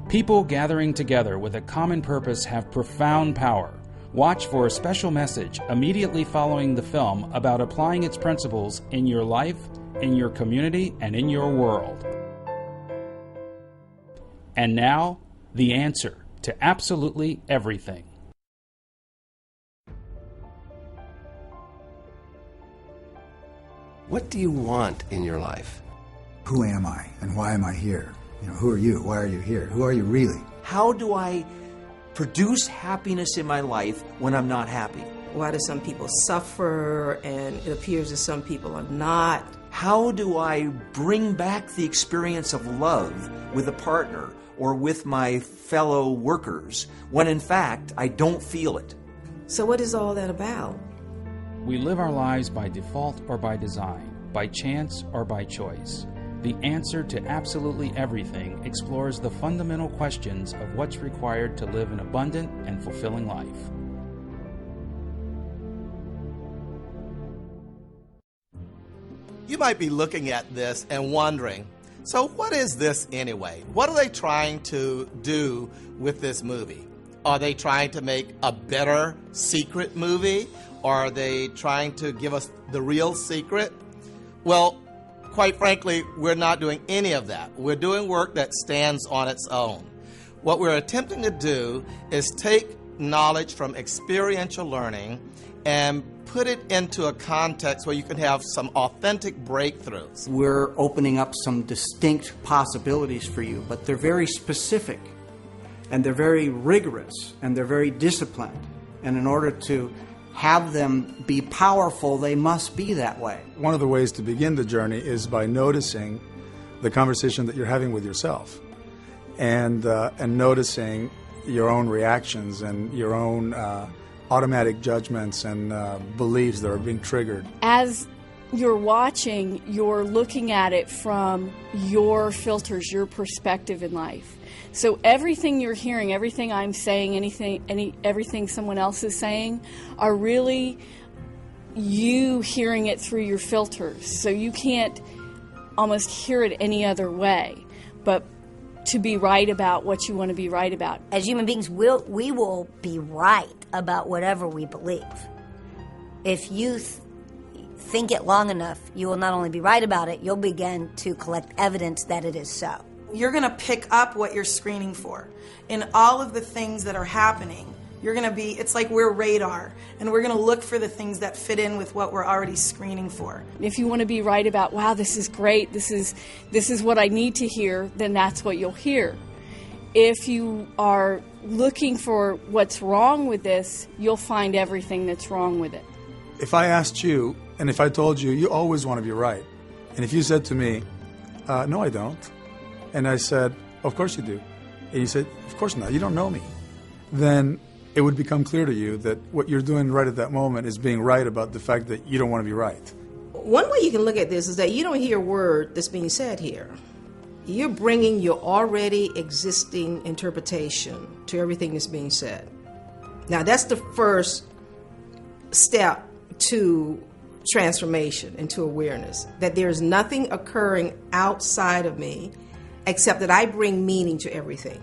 People gathering together with a common purpose have profound power. Watch for a special message immediately following the film about applying its principles in your life, in your community, and in your world. And now, the answer to absolutely everything. What do you want in your life? Who am I and why am I here? Who are you? Why are you here? Who are you really? How do I produce happiness in my life when I'm not happy? Why do some people suffer and it appears that some people are not? How do I bring back the experience of love with a partner or with my fellow workers when in fact I don't feel it? So what is all that about? We live our lives by default or by design, by chance or by choice. The answer to absolutely everything explores the fundamental questions of what's required to live an abundant and fulfilling life. You might be looking at this and wondering, so what is this anyway? What are they trying to do with this movie? Are they trying to make a better secret movie? Or are they trying to give us the real secret? Well, quite frankly, we're not doing any of that. We're doing work that stands on its own. What we're attempting to do is take knowledge from experiential learning and put it into a context where you can have some authentic breakthroughs. We're opening up some distinct possibilities for you, but they're very specific, and they're very rigorous, and they're very disciplined. And in order to have them be powerful, they must be that way. One of the ways to begin the journey is by noticing the conversation that you're having with yourself and noticing your own reactions and your own automatic judgments and beliefs that are being triggered. As you're watching, you're looking at it from your filters, your perspective in life. So everything you're hearing, everything I'm saying, everything someone else is saying, are really you hearing it through your filters. So you can't almost hear it any other way, but to be right about what you want to be right about. As human beings, we will be right about whatever we believe. If you think it long enough, you will not only be right about it, you'll begin to collect evidence that it is so. You're going to pick up what you're screening for. In all of the things that are happening, you're going to be, it's like we're radar, and we're going to look for the things that fit in with what we're already screening for. If you want to be right about, wow, this is great, this is what I need to hear, then that's what you'll hear. If you are looking for what's wrong with this, you'll find everything that's wrong with it. If I asked you, and if I told you, you always want to be right, and if you said to me, no, I don't, and I said, of course you do, and you said, of course not, you don't know me, then it would become clear to you that what you're doing right at that moment is being right about the fact that you don't want to be right. One way you can look at this is that you don't hear a word that's being said here. You're bringing your already existing interpretation to everything that's being said. Now, that's the first step to transformation, into awareness, that there's nothing occurring outside of me except that I bring meaning to everything.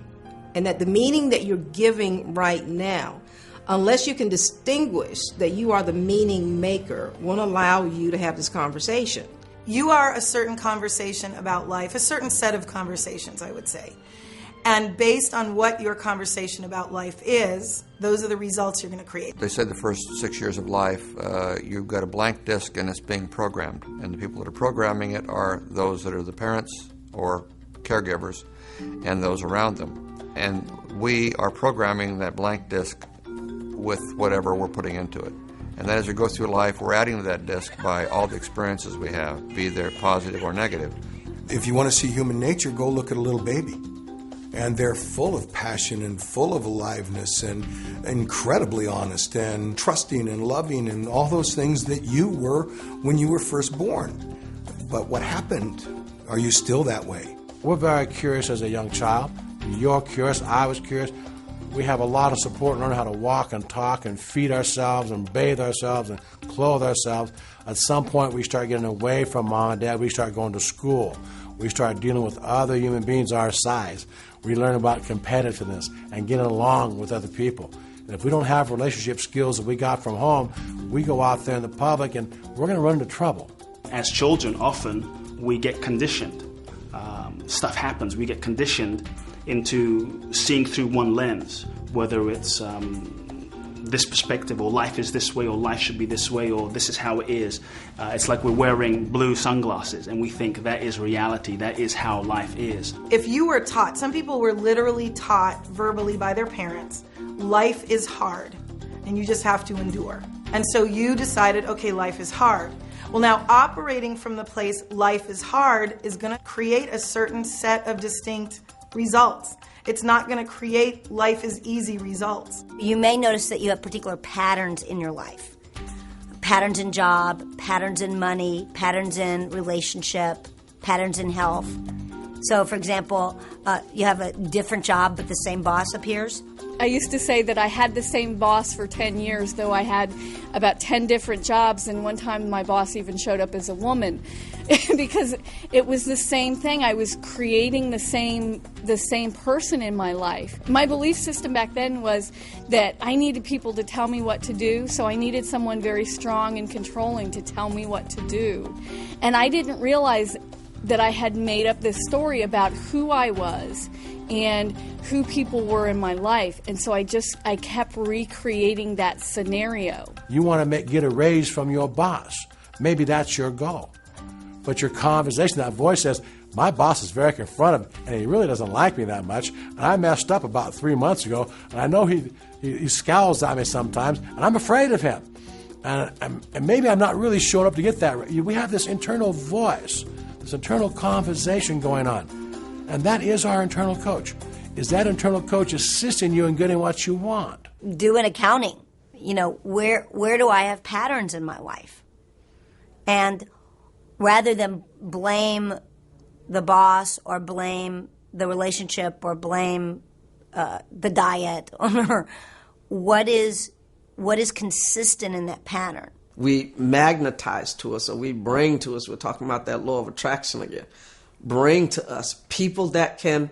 And that the meaning that you're giving right now, unless you can distinguish that you are the meaning maker, won't allow you to have this conversation. You are a certain conversation about life, a certain set of conversations, I would say. And based on what your conversation about life is, those are the results you're going to create. They said the first 6 years of life, you've got a blank disk and it's being programmed. And the people that are programming it are those that are the parents or caregivers and those around them. And we are programming that blank disk with whatever we're putting into it. And then as we go through life, we're adding to that disk by all the experiences we have, be they positive or negative. If you want to see human nature, go look at a little baby. And they're full of passion and full of aliveness and incredibly honest and trusting and loving and all those things that you were when you were first born. But what happened? Are you still that way? We're very curious as a young child. You're curious, I was curious. We have a lot of support in learning how to walk and talk and feed ourselves and bathe ourselves and clothe ourselves. At some point we start getting away from mom and dad, we start going to school. We start dealing with other human beings our size. We learn about competitiveness and getting along with other people. And if we don't have relationship skills that we got from home, we go out there in the public and we're going to run into trouble. As children, often we get conditioned. Stuff happens. We get conditioned into seeing through one lens, whether it's this perspective, or life is this way, or life should be this way, or this is how it is. It's like we're wearing blue sunglasses and we think that is reality, that is how life is. If you were taught, some people were literally taught verbally by their parents, life is hard and you just have to endure. And so you decided, okay, life is hard. Well, now operating from the place life is hard is going to create a certain set of distinct results. It's not going to create life is easy results. You may notice that you have particular patterns in your life. Patterns in job, patterns in money, patterns in relationship, patterns in health. So, for example, you have a different job but the same boss appears. I used to say that I had the same boss for 10 years, though I had about 10 different jobs, and one time my boss even showed up as a woman because it was the same thing. I was creating the same person in my life. My belief system back then was that I needed people to tell me what to do, so I needed someone very strong and controlling to tell me what to do. And I didn't realize that I had made up this story about who I was and who people were in my life. And so I kept recreating that scenario. You want to get a raise from your boss. Maybe that's your goal. But your conversation, that voice says, my boss is very confrontive and he really doesn't like me that much. And I messed up about 3 months ago and I know he scowls at me sometimes and I'm afraid of him. And maybe I'm not really showing up to get that. We have this internal voice, this internal conversation going on. And that is our internal coach. Is that internal coach assisting you in getting what you want? Do an accounting. You know, where do I have patterns in my life? And rather than blame the boss or blame the relationship or blame the diet or what is consistent in that pattern? We magnetize to us, or we bring to us, we're talking about that law of attraction again, bring to us people that can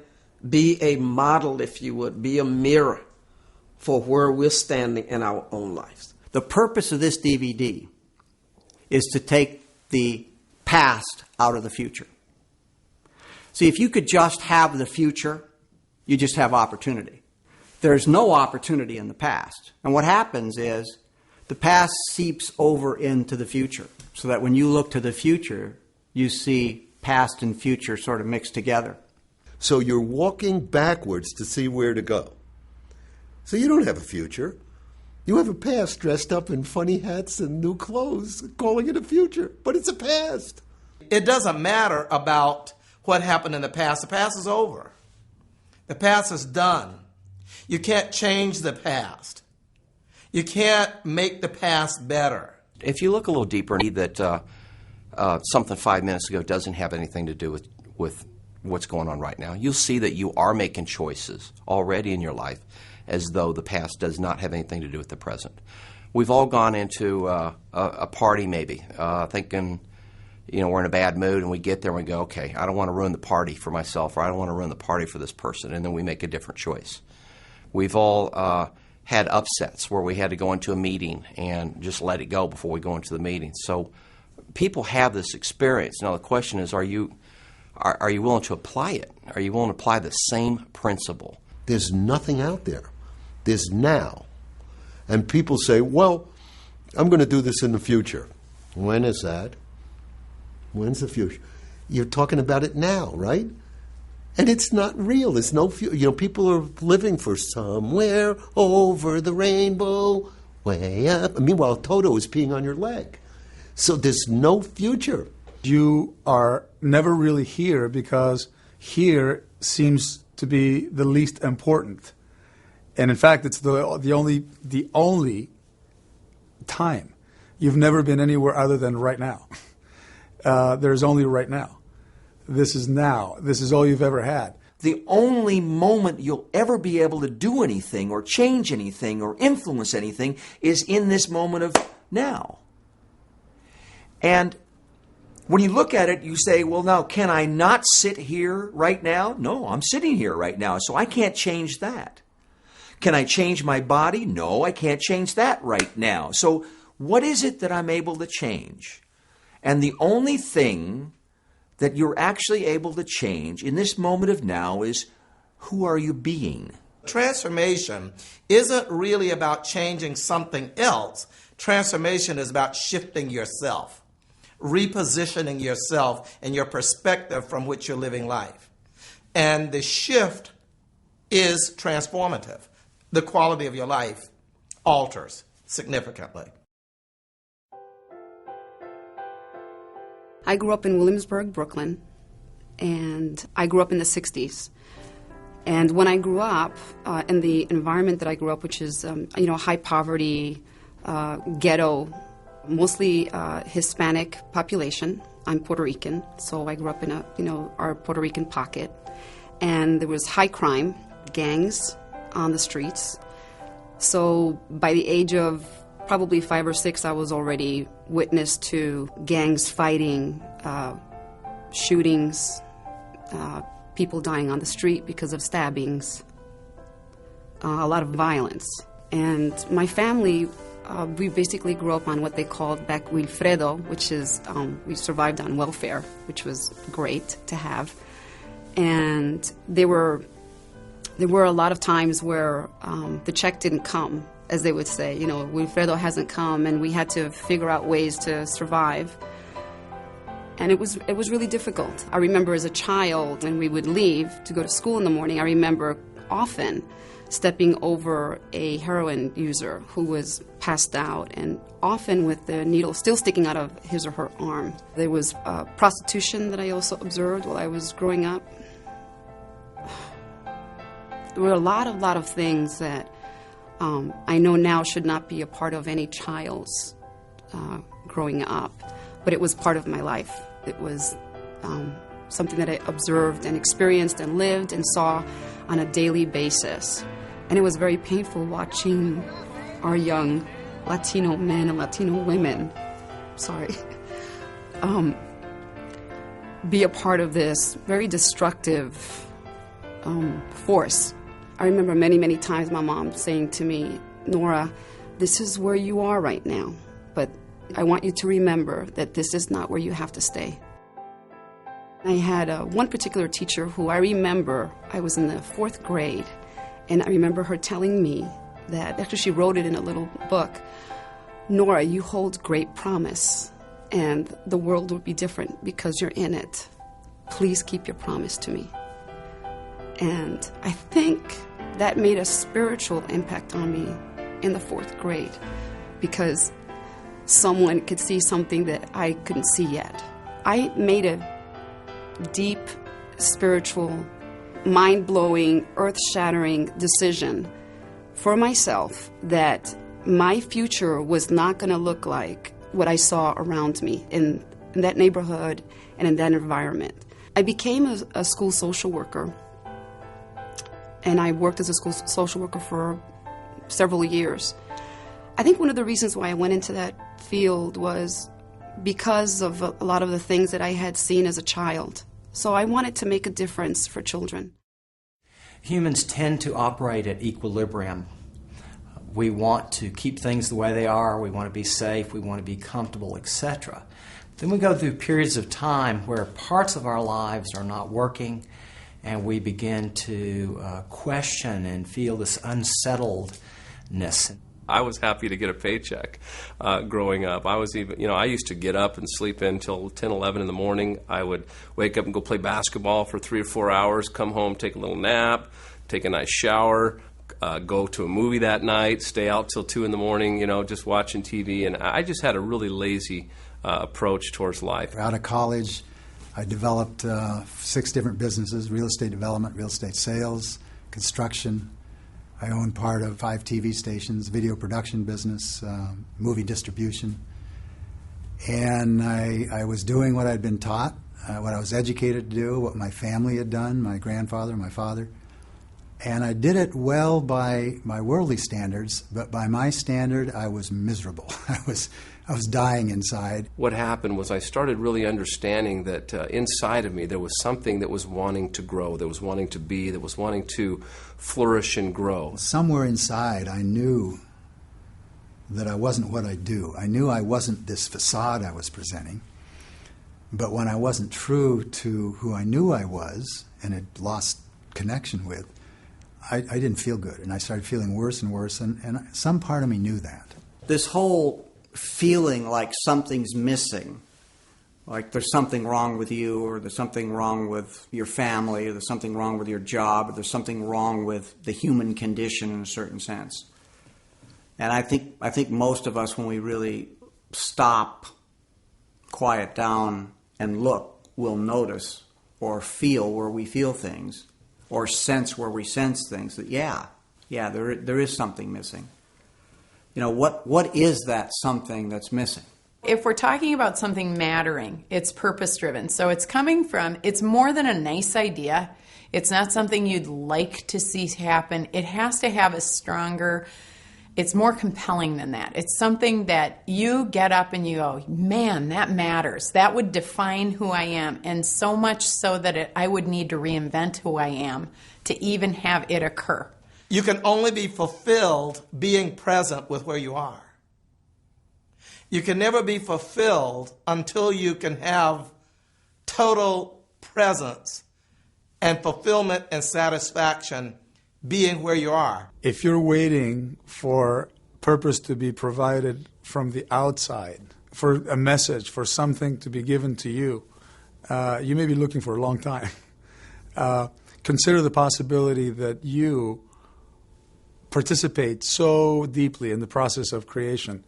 be a model, if you would, be a mirror for where we're standing in our own lives. The purpose of this DVD is to take the past out of the future. See, if you could just have the future, you just have opportunity. There's no opportunity in the past. And what happens is the past seeps over into the future, so that when you look to the future, you see past and future sort of mixed together. So you're walking backwards to see where to go. So you don't have a future. You have a past dressed up in funny hats and new clothes, calling it a future, but it's a past. It doesn't matter about what happened in the past. The past is over. The past is done. You can't change the past. You can't make the past better. If you look a little deeper and see that something 5 minutes ago doesn't have anything to do with what's going on right now, you'll see that you are making choices already in your life as though the past does not have anything to do with the present. We've all gone into a party maybe thinking, we're in a bad mood, and we get there and we go, okay, I don't want to ruin the party for myself, or I don't want to ruin the party for this person, and then we make a different choice. We've all had upsets where we had to go into a meeting and just let it go before we go into the meeting. So people have this experience. Now the question is, are you willing to apply it? Are you willing to apply the same principle? There's nothing out there. There's now. And people say, well, I'm going to do this in the future. When is that? When's the future? You're talking about it now, right? And it's not real. There's no future. People are living for somewhere over the rainbow, way up. And meanwhile, Toto is peeing on your leg. So there's no future. You are never really here because here seems to be the least important. And in fact, it's the only time. You've never been anywhere other than right now. There's only right now. This is now. This is all you've ever had. The only moment you'll ever be able to do anything or change anything or influence anything is in this moment of now. And When you look at it, you say, well, now, can I not sit here right now? No, I'm sitting here right now, so I can't change that. Can I change my body? No, I can't change that right now. So what is it that I'm able to change? And the only thing that you're actually able to change in this moment of now is, who are you being? Transformation isn't really about changing something else. Transformation is about shifting yourself, repositioning yourself and your perspective from which you're living life. And the shift is transformative. The quality of your life alters significantly. I grew up in Williamsburg, Brooklyn, and I grew up in the 60s. And when I grew up, in the environment that I grew up, which is, high poverty, ghetto, mostly Hispanic population. I'm Puerto Rican, so I grew up in our Puerto Rican pocket. And there was high crime, gangs on the streets. So by the age of probably 5 or 6, I was already witness to gangs fighting, shootings, people dying on the street because of stabbings, a lot of violence. And my family, we basically grew up on what they called back Wilfredo, which is, we survived on welfare, which was great to have. And there were a lot of times where the check didn't come, as they would say. Wilfredo hasn't come, and we had to figure out ways to survive. And it was really difficult. I remember as a child, when we would leave to go to school in the morning, I remember often stepping over a heroin user who was passed out, and often with the needle still sticking out of his or her arm. There was prostitution that I also observed while I was growing up. There were a lot of things that I know now should not be a part of any child's growing up, but it was part of my life. It was something that I observed and experienced and lived and saw on a daily basis. And it was very painful watching our young Latino men and Latino women, be a part of this very destructive force. I remember many times my mom saying to me, Nora, this is where you are right now, but I want you to remember that this is not where you have to stay. I had one particular teacher who I remember, I was in the 4th grade, and I remember her telling me that, actually she wrote it in a little book, Nora, you hold great promise, and the world will be different because you're in it. Please keep your promise to me. And I think that made a spiritual impact on me in the 4th grade, because someone could see something that I couldn't see yet. I made a deep, spiritual, mind-blowing, earth-shattering decision for myself that my future was not going to look like what I saw around me in that neighborhood and in that environment. I became a school social worker, and I worked as a school social worker for several years. I think one of the reasons why I went into that field was because of a lot of the things that I had seen as a child. So I wanted to make a difference for children. Humans tend to operate at equilibrium. We want to keep things the way they are, we want to be safe, we want to be comfortable, etc. Then we go through periods of time where parts of our lives are not working, and we begin to question and feel this unsettledness. I was happy to get a paycheck growing up. I was even, I used to get up and sleep in until 10, 11 in the morning. I would wake up and go play basketball for 3 or 4 hours, come home, take a little nap, take a nice shower, go to a movie that night, stay out till 2 in the morning, just watching TV. And I just had a really lazy approach towards life. Out of college, I developed 6 different businesses: real estate development, real estate sales, construction. I own part of 5 TV stations, video production business, movie distribution. And I was doing what I'd been taught, what I was educated to do, what my family had done, my grandfather, my father. And I did it well by my worldly standards, but by my standard, I was miserable. I was dying inside. What happened was I started really understanding that inside of me there was something that was wanting to grow, that was wanting to be, that was wanting to flourish and grow. Somewhere inside I knew that I wasn't what I do. I knew I wasn't this facade I was presenting. But when I wasn't true to who I knew I was and had lost connection with, I didn't feel good. And I started feeling worse and worse. And some part of me knew that. This whole feeling like something's missing, like there's something wrong with you, or there's something wrong with your family, or there's something wrong with your job, or there's something wrong with the human condition in a certain sense. And I think most of us, when we really stop, quiet down, and look, will notice or feel where we feel things, or sense where we sense things, that there is something missing. You know, what is that something that's missing? If we're talking about something mattering, it's purpose-driven. So it's more than a nice idea. It's not something you'd like to see happen. It has to have it's more compelling than that. It's something that you get up and you go, man, that matters. That would define who I am. And so much so that I would need to reinvent who I am to even have it occur. You can only be fulfilled being present with where you are. You can never be fulfilled until you can have total presence and fulfillment and satisfaction being where you are. If you're waiting for purpose to be provided from the outside, for a message, for something to be given to you, you may be looking for a long time. Consider the possibility that you participate so deeply in the process of creation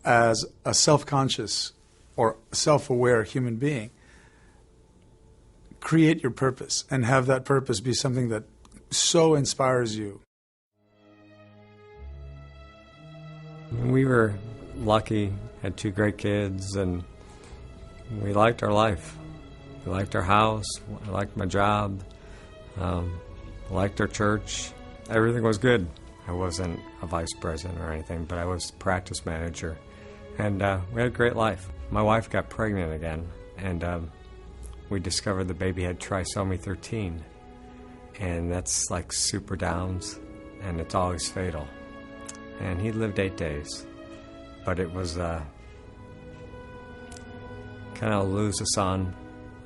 as a self-conscious or self-aware human being. Create your purpose and have that purpose be something that so inspires you. We were lucky, had 2 great kids, and we liked our life. We liked our house, I liked my job, liked our church. Everything was good. I wasn't a vice president or anything, but I was practice manager, and we had a great life. My wife got pregnant again, and we discovered the baby had trisomy 13, and that's like super Downs, and it's always fatal. And he lived 8 days, but it was kind of lose a son,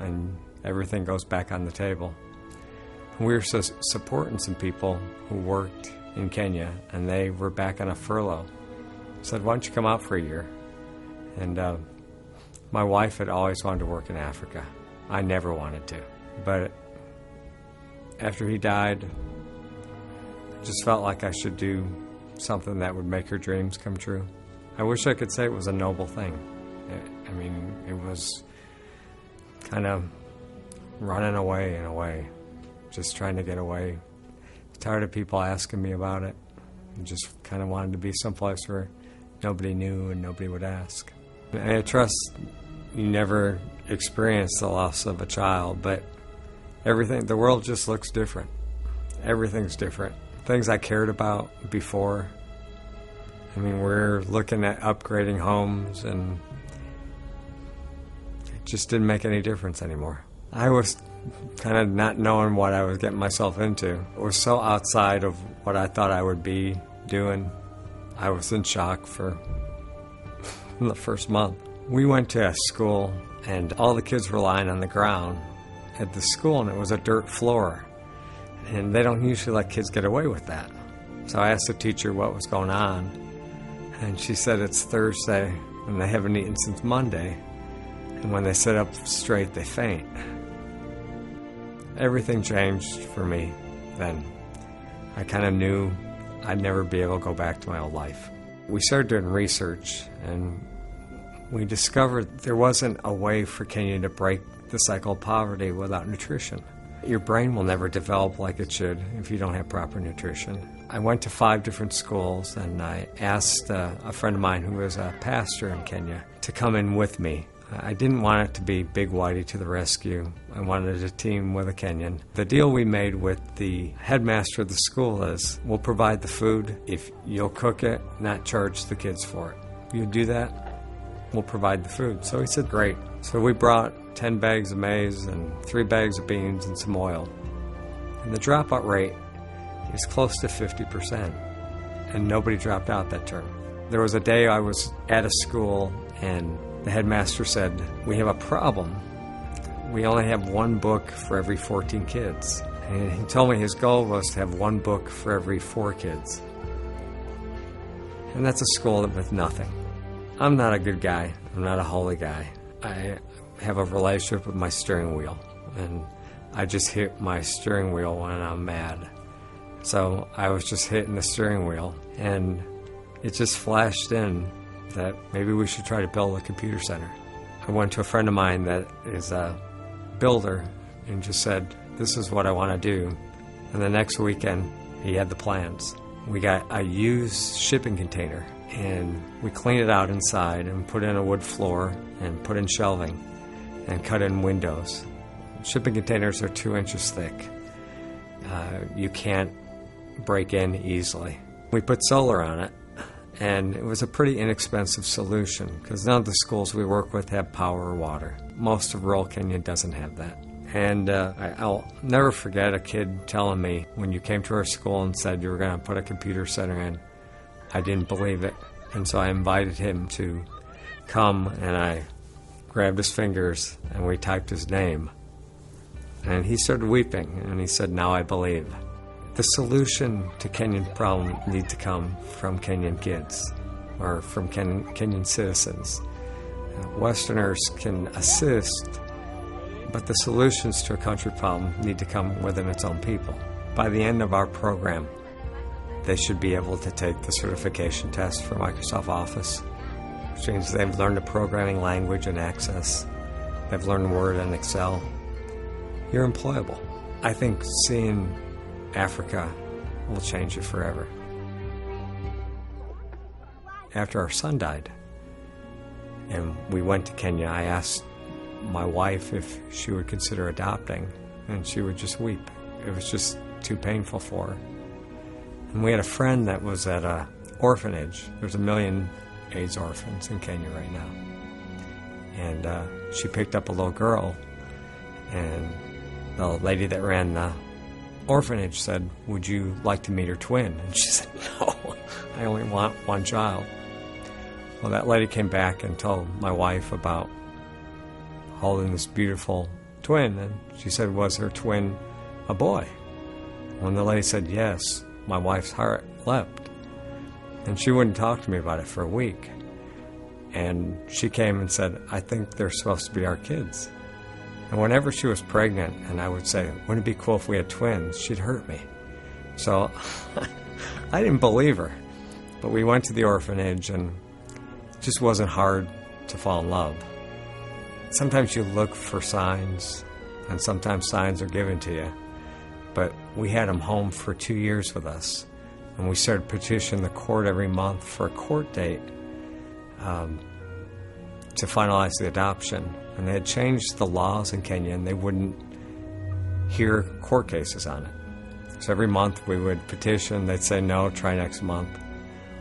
and everything goes back on the table. We were supporting some people who worked in Kenya, and they were back on a furlough. Said, why don't you come out for a year? And my wife had always wanted to work in Africa. I never wanted to. But after he died, I just felt like I should do something that would make her dreams come true. I wish I could say it was a noble thing. I mean, it was kind of running away in a way. Just trying to get away. Tired of people asking me about it. I just kind of wanted to be someplace where nobody knew and nobody would ask. And I trust you never experience the loss of a child, but the world just looks different. Everything's different. Things I cared about before. I mean, we're looking at upgrading homes, and it just didn't make any difference anymore. I was kind of not knowing what I was getting myself into. It was so outside of what I thought I would be doing. I was in shock for the first month. We went to a school, and all the kids were lying on the ground at the school, and it was a dirt floor. And they don't usually let kids get away with that. So I asked the teacher what was going on, and she said it's Thursday, and they haven't eaten since Monday. And when they sit up straight, they faint. Everything changed for me then. I kind of knew I'd never be able to go back to my old life. We started doing research, and we discovered there wasn't a way for Kenya to break the cycle of poverty without nutrition. Your brain will never develop like it should if you don't have proper nutrition. I went to 5 different schools, and I asked a friend of mine who was a pastor in Kenya to come in with me. I didn't want it to be Big Whitey to the rescue. I wanted a team with a Kenyan. The deal we made with the headmaster of the school is we'll provide the food if you'll cook it, not charge the kids for it. You do that? we'll provide the food. So he said, great. So we brought 10 bags of maize and 3 bags of beans and some oil. And the dropout rate is close to 50%. And nobody dropped out that term. There was a day I was at a school and the headmaster said, we have a problem. We only have 1 book for every 14 kids. And he told me his goal was to have 1 book for every 4 kids. And that's a school with nothing. I'm not a good guy. I'm not a holy guy. I have a relationship with my steering wheel. And I just hit my steering wheel when I'm mad. So I was just hitting the steering wheel. And it just flashed in that maybe we should try to build a computer center. I went to a friend of mine that is a builder and just said, this is what I want to do. And the next weekend, he had the plans. We got a used shipping container and we cleaned it out inside and put in a wood floor and put in shelving and cut in windows. Shipping containers are 2 inches thick. You can't break in easily. We put solar on it, and it was a pretty inexpensive solution because none of the schools we work with have power or water. Most of rural Kenya doesn't have that. And I'll never forget a kid telling me when you came to our school and said you were going to put a computer center in, I didn't believe it. And so I invited him to come, and I grabbed his fingers and we typed his name. And he started weeping, and he said, now I believe. The solution to Kenyan problem needs to come from Kenyan kids or from Kenyan citizens. Westerners can assist, but the solutions to a country problem need to come within its own people. By the end of our program, they should be able to take the certification test for Microsoft Office, which means they've learned a programming language and Access. They've learned Word and Excel. You're employable. I think seeing Africa will change you forever. After our son died, and we went to Kenya, I asked my wife if she would consider adopting, and she would just weep. It was just too painful for her. And we had a friend that was at an orphanage. There's 1 million AIDS orphans in Kenya right now. And she picked up a little girl, and the lady that ran the orphanage said, would you like to meet her twin? And she said, no, I only want 1 child. Well, that lady came back and told my wife about holding this beautiful twin, and she said, was her twin a boy? When the lady said yes, my wife's heart leapt. And she wouldn't talk to me about it for a week. And she came and said, I think they're supposed to be our kids. And whenever she was pregnant, and I would say, wouldn't it be cool if we had twins, she'd hurt me. So I didn't believe her. But we went to the orphanage, and it just wasn't hard to fall in love. Sometimes you look for signs, and sometimes signs are given to you. But we had them home for 2 years with us, and we started petitioning the court every month for a court date to finalize the adoption. And they had changed the laws in Kenya, and they wouldn't hear court cases on it. So every month we would petition, they'd say no, try next month.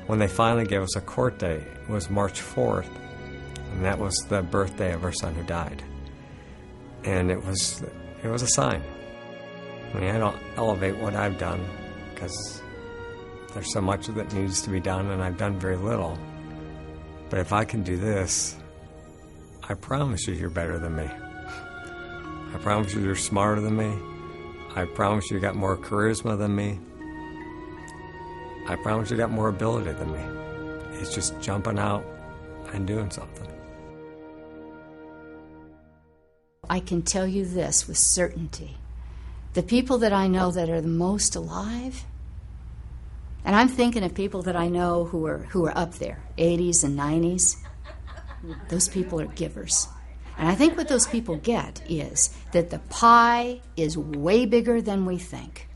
When they finally gave us a court date, it was March 4th, and that was the birthday of our son who died. And it was a sign. I mean, I don't elevate what I've done because there's so much that needs to be done, and I've done very little. But if I can do this, I promise you you're better than me. I promise you you're smarter than me. I promise you got more charisma than me. I promise you got more ability than me. It's just jumping out and doing something. I can tell you this with certainty. The people that I know that are the most alive, and I'm thinking of people that I know who are up there, 80s and 90s, those people are givers. And I think what those people get is that the pie is way bigger than we think.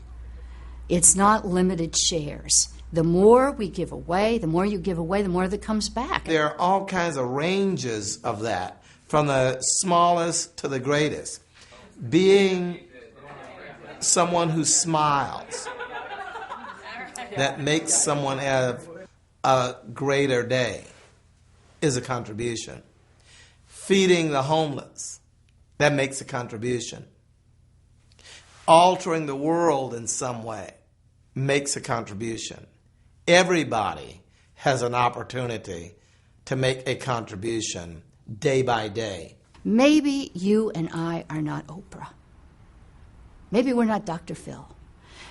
It's not limited shares. The more we give away, the more you give away, the more that comes back. There are all kinds of ranges of that, from the smallest to the greatest. Being someone who smiles, that makes someone have a greater day. is a contribution. Feeding the homeless, that makes a contribution. Altering the world in some way makes a contribution. Everybody has an opportunity to make a contribution day by day. Maybe you and I are not Oprah. Maybe we're not Dr. Phil.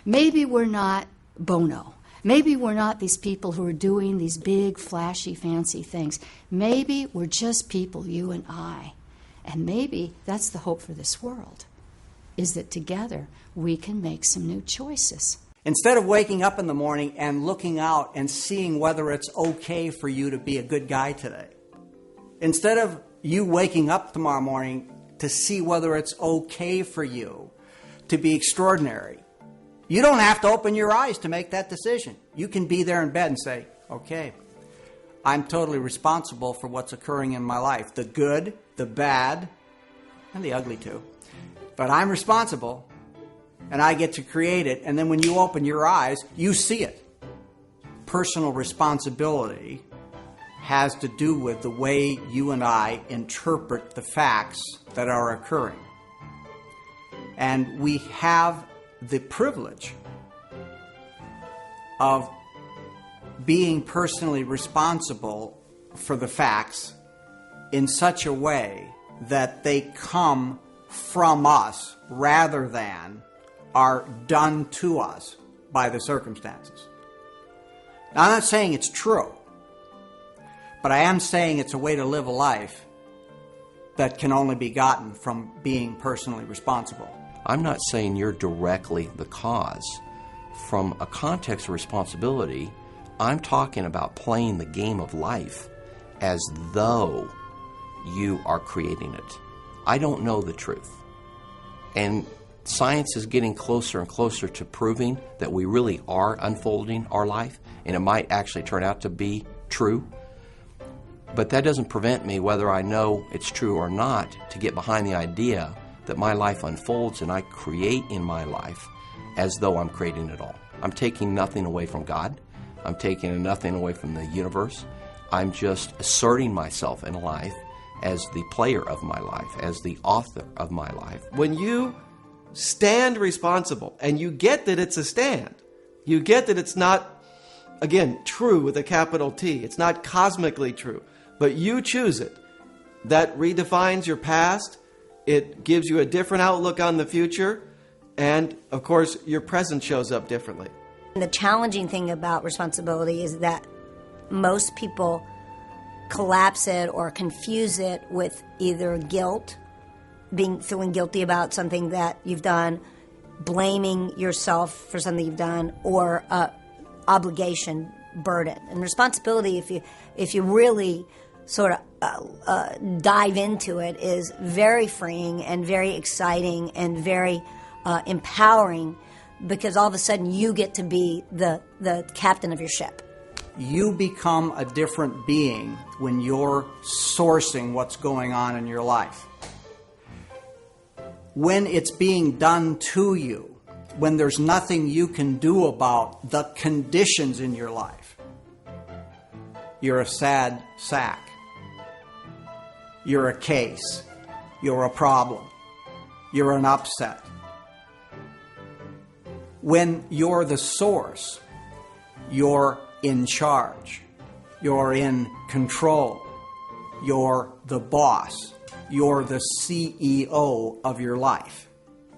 Maybe we're not Bono. Maybe we're not these people who are doing these big, flashy, fancy things. Maybe we're just people, you and I. And maybe that's the hope for this world, is that together we can make some new choices. Instead of waking up in the morning and looking out and seeing whether it's okay for you to be a good guy today, instead of you waking up tomorrow morning to see whether it's okay for you to be extraordinary, you don't have to open your eyes to make that decision. You can be there in bed and say, okay, I'm totally responsible for what's occurring in my life, the good, the bad, and the ugly too. But I'm responsible, and I get to create it, and then when you open your eyes, you see it. Personal responsibility has to do with the way you and I interpret the facts that are occurring. And we have the privilege of being personally responsible for the facts in such a way that they come from us rather than are done to us by the circumstances. Now, I'm not saying it's true, but I am saying it's a way to live a life that can only be gotten from being personally responsible. I'm not saying you're directly the cause. From a context of responsibility, I'm talking about playing the game of life as though you are creating it. I don't know the truth. And science is getting closer and closer to proving that we really are unfolding our life, and it might actually turn out to be true. But that doesn't prevent me, whether I know it's true or not, to get behind the idea that my life unfolds and I create in my life as though I'm creating it all. I'm taking nothing away from God. I'm taking nothing away from the universe. I'm just asserting myself in life as the player of my life, as the author of my life. When you stand responsible and you get that it's a stand, you get that it's not, again, true with a capital T. It's not cosmically true, but you choose it. That redefines your past. It gives you a different outlook on the future. And, of course, your present shows up differently. The challenging thing about responsibility is that most people collapse it or confuse it with either guilt, feeling guilty about something that you've done, blaming yourself for something you've done, or obligation, burden. And responsibility, if you really sort of dive into it, is very freeing and very exciting and very empowering, because all of a sudden you get to be the captain of your ship. You become a different being when you're sourcing what's going on in your life. When it's being done to you, when there's nothing you can do about the conditions in your life, you're a sad sack. You're a case. You're a problem. You're an upset. When you're the source, you're in charge. You're in control. You're the boss. You're the CEO of your life.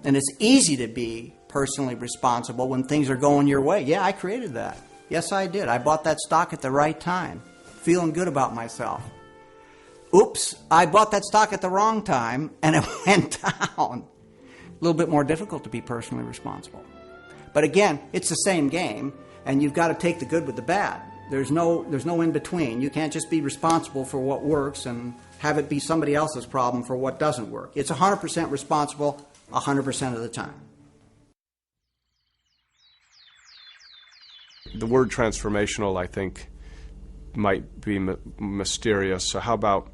And it's easy to be personally responsible when things are going your way. Yeah, I created that. Yes, I did. I bought that stock at the right time. Feeling good about myself. Oops, I bought that stock at the wrong time and it went down. A little bit more difficult to be personally responsible. But again, it's the same game, and you've got to take the good with the bad. There's no in between. You can't just be responsible for what works and have it be somebody else's problem for what doesn't work. It's 100% responsible 100% of the time. The word transformational, I think, might be mysterious. So how about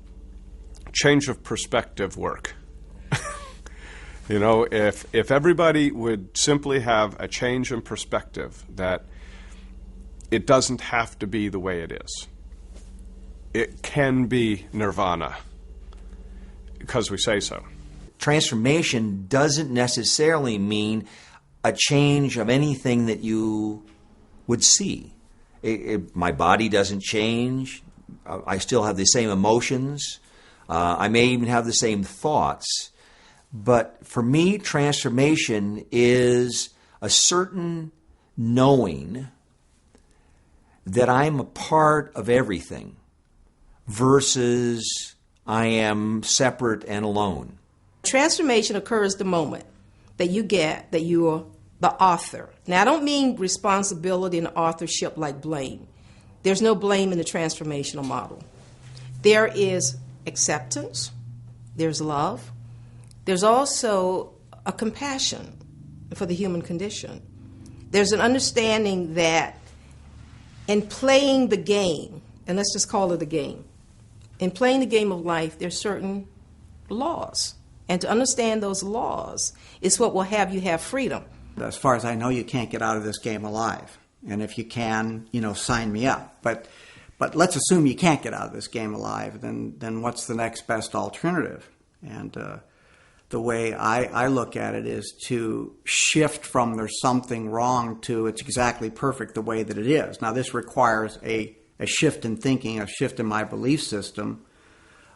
change of perspective work? You know, if everybody would simply have a change in perspective, that it doesn't have to be the way it is. it can be nirvana because we say so. Transformation doesn't necessarily mean a change of anything that you would see. My body doesn't change. I still have the same emotions. I may even have the same thoughts. But for me, transformation is a certain knowing that I'm a part of everything versus I am separate and alone. Transformation occurs the moment that you get that you are the author. Now, I don't mean responsibility and authorship like blame. There's no blame in the transformational model. There is acceptance, there's love, there's also a compassion for the human condition. There's an understanding that in playing the game, and let's just call it a game, in playing the game of life, there's certain laws. And to understand those laws is what will have you have freedom. As far as I know, you can't get out of this game alive. And if you can, sign me up. But let's assume you can't get out of this game alive. Then what's the next best alternative? And the way I look at it is to shift from there's something wrong to it's exactly perfect the way that it is. Now, this requires a shift in thinking, a shift in my belief system,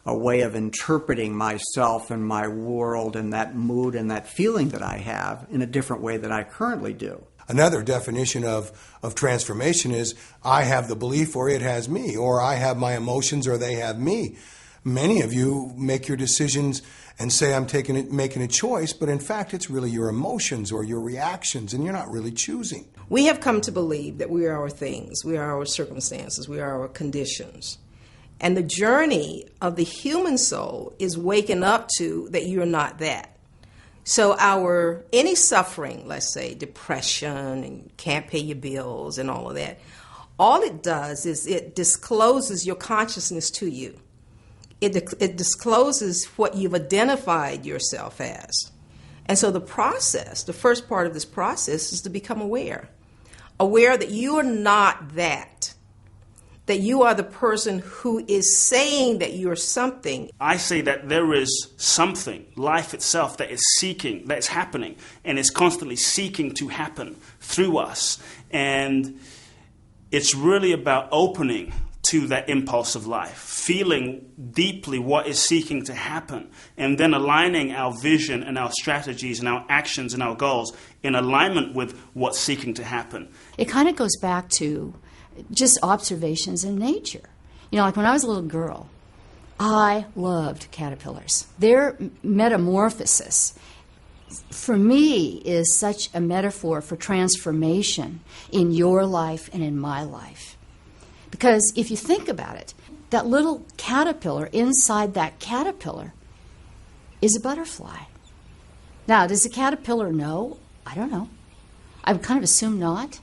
a way of interpreting myself and my world and that mood and that feeling that I have in a different way than I currently do. Another definition of transformation is I have the belief or it has me, or I have my emotions or they have me. Many of you make your decisions and say I'm making a choice, but in fact it's really your emotions or your reactions and you're not really choosing. We have come to believe that we are our things, we are our circumstances, we are our conditions. And the journey of the human soul is waking up to that you're not that. So any suffering, let's say depression and can't pay your bills and all of that, all it does is it discloses your consciousness to you. It discloses what you've identified yourself as. And so the first part of this process is to become aware that you are not that you are the person who is saying that you're something. I say that there is something, life itself, that is seeking, that's happening, and is constantly seeking to happen through us. And it's really about opening to that impulse of life, feeling deeply what is seeking to happen, and then aligning our vision and our strategies and our actions and our goals in alignment with what's seeking to happen. It kind of goes back to just observations in nature. Like when I was a little girl, I loved caterpillars. Their metamorphosis, for me, is such a metaphor for transformation in your life and in my life. Because if you think about it, that little caterpillar inside that caterpillar is a butterfly. Now, does the caterpillar know? I don't know. I would kind of assume not.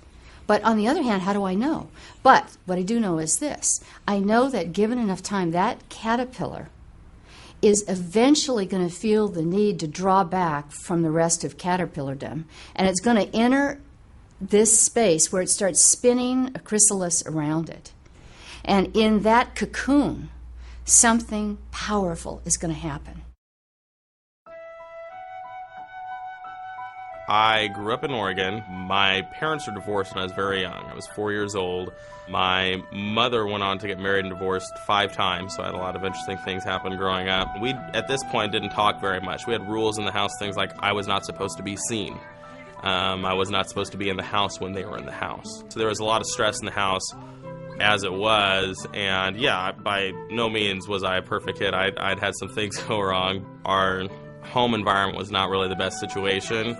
But on the other hand, how do I know? But what I do know is this. I know that given enough time, that caterpillar is eventually going to feel the need to draw back from the rest of caterpillardom. And it's going to enter this space where it starts spinning a chrysalis around it. And in that cocoon, something powerful is going to happen. I grew up in Oregon. My parents were divorced when I was very young. I was 4 years old. My mother went on to get married and divorced 5 times, so I had a lot of interesting things happen growing up. We, at this point, didn't talk very much. We had rules in the house, things like I was not supposed to be seen. I was not supposed to be in the house when they were in the house. So there was a lot of stress in the house as it was, and yeah, by no means was I a perfect kid. I'd had some things go wrong. Our home environment was not really the best situation.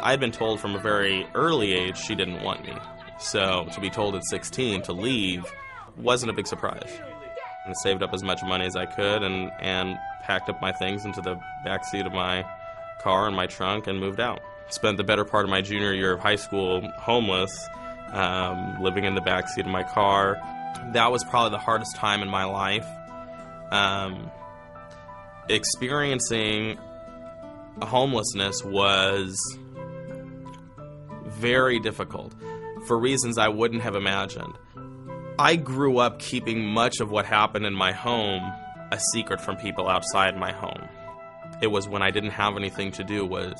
I'd been told from a very early age she didn't want me. So to be told at 16 to leave wasn't a big surprise. I saved up as much money as I could and packed up my things into the back seat of my car and my trunk and moved out. Spent the better part of my junior year of high school homeless, living in the back seat of my car. That was probably the hardest time in my life. Experiencing homelessness was very difficult for reasons I wouldn't have imagined. I grew up keeping much of what happened in my home a secret from people outside my home. It was when I didn't have anything to do was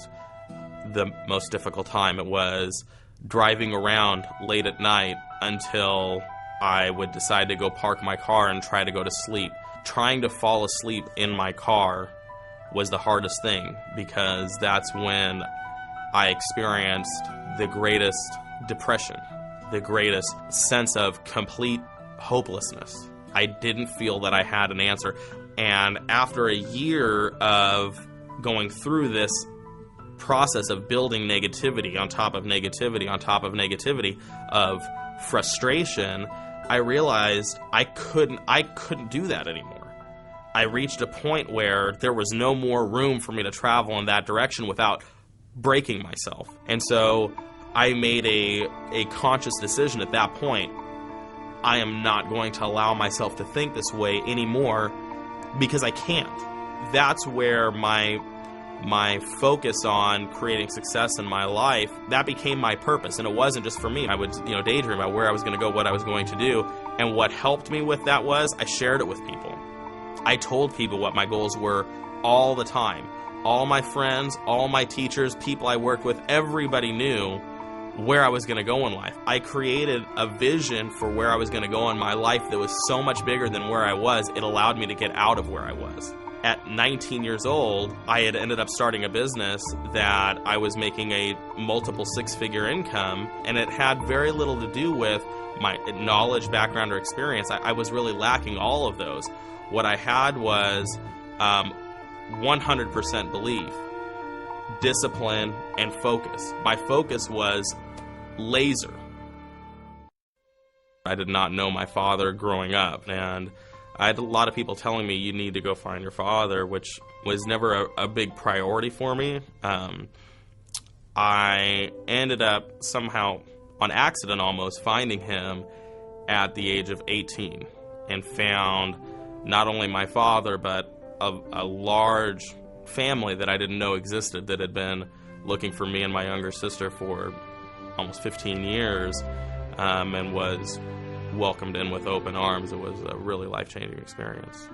the most difficult time. It was driving around late at night until I would decide to go park my car and try to go to sleep. Trying to fall asleep in my car was the hardest thing, because that's when I experienced the greatest depression, the greatest sense of complete hopelessness. I didn't feel that I had an answer. And after a year of going through this process of building negativity on top of negativity on top of negativity, of frustration, I realized I couldn't do that anymore. I reached a point where there was no more room for me to travel in that direction without breaking myself. And so I made a conscious decision at that point. I am not going to allow myself to think this way anymore, because I can't. That's where my focus on creating success in my life, that became my purpose. And it wasn't just for me. I would daydream about where I was going to go, what I was going to do. And what helped me with that was I shared it with people. I told people what my goals were all the time. All my friends, all my teachers, people I worked with, everybody knew where I was going to go in life. I created a vision for where I was going to go in my life that was so much bigger than where I was. It allowed me to get out of where I was. At 19 years old, I had ended up starting a business that I was making a multiple six-figure income, and it had very little to do with my knowledge, background, or experience. I was really lacking all of those. What I had was 100% belief, discipline, and focus. My focus was laser. I did not know my father growing up, and I had a lot of people telling me, you need to go find your father, which was never a big priority for me. I ended up somehow, on accident almost, finding him at the age of 18, and found not only my father, but a large family that I didn't know existed that had been looking for me and my younger sister for almost 15 years, and was welcomed in with open arms. It was a really life-changing experience.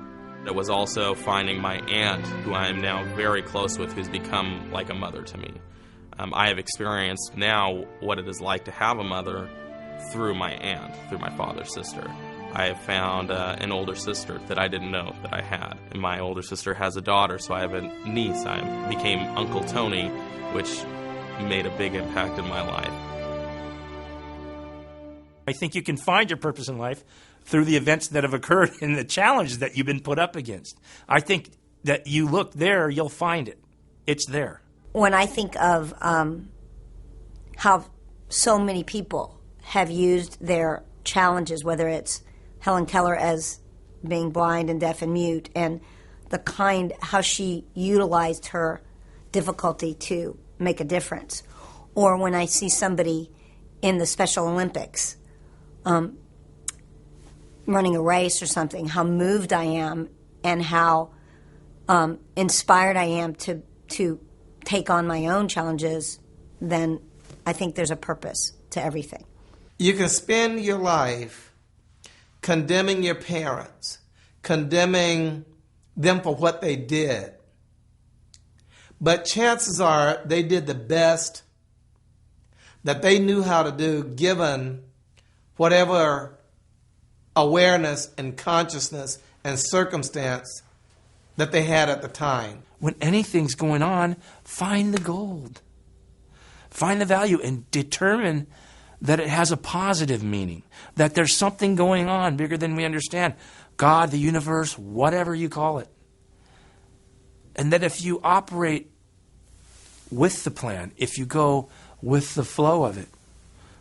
It was also finding my aunt, who I am now very close with, who's become like a mother to me. I have experienced now what it is like to have a mother through my aunt, through my father's sister. I have found an older sister that I didn't know that I had. And my older sister has a daughter, so I have a niece. I became Uncle Tony, which made a big impact in my life. I think you can find your purpose in life through the events that have occurred and the challenges that you've been put up against. I think that you look there, you'll find it. It's there. When I think of how so many people have used their challenges, whether it's Helen Keller as being blind and deaf and mute, and how she utilized her difficulty to make a difference. Or when I see somebody in the Special Olympics running a race or something, how moved I am and how inspired I am to take on my own challenges, then I think there's a purpose to everything. You can spend your life condemning your parents, condemning them for what they did. But chances are they did the best that they knew how to do given whatever awareness and consciousness and circumstance that they had at the time. When anything's going on, find the gold. Find the value and determine that it has a positive meaning, that there's something going on bigger than we understand. God, the universe, whatever you call it. And that if you operate with the plan, if you go with the flow of it,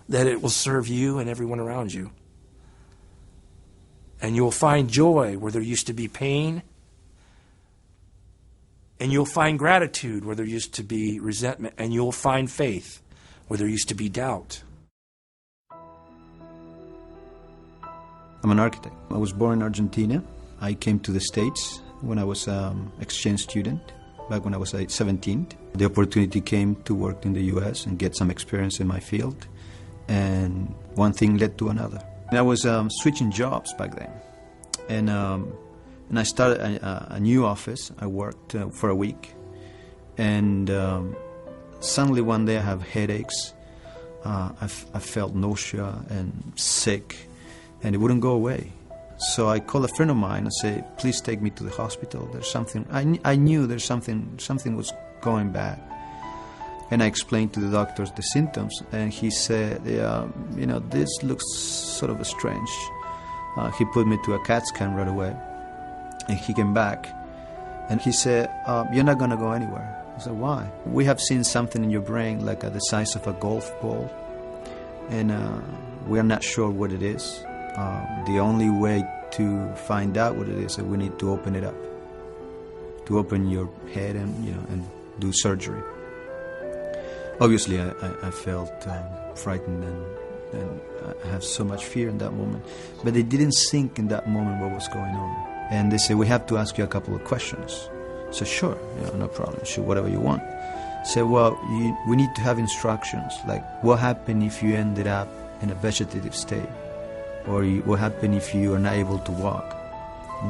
that it will serve you and everyone around you. And you'll find joy where there used to be pain. And you'll find gratitude where there used to be resentment. And you'll find faith where there used to be doubt. I'm an architect. I was born in Argentina. I came to the States when I was an exchange student, back when I was 17. The opportunity came to work in the U.S. and get some experience in my field. And one thing led to another. And I was switching jobs back then, and I started a new office. I worked for a week, and suddenly one day I have headaches. I felt nausea and sick, and it wouldn't go away. So I called a friend of mine and said, "Please take me to the hospital. There's something." I knew there's something was going bad. And I explained to the doctors the symptoms, and he said, "This looks sort of strange." He put me to a CAT scan right away, and he came back, and he said, "You're not going to go anywhere." I said, "Why?" "We have seen something in your brain like the size of a golf ball, and we are not sure what it is. The only way to find out what it is we need to open it up, to open your head and do surgery." Obviously, I felt frightened and I have so much fear in that moment. But it didn't sink in that moment what was going on. And they said, "We have to ask you a couple of questions." I said, "Sure, no problem, shoot whatever you want." I said, "Well, we need to have instructions, like what happened if you ended up in a vegetative state? Or what happened if you are not able to walk?"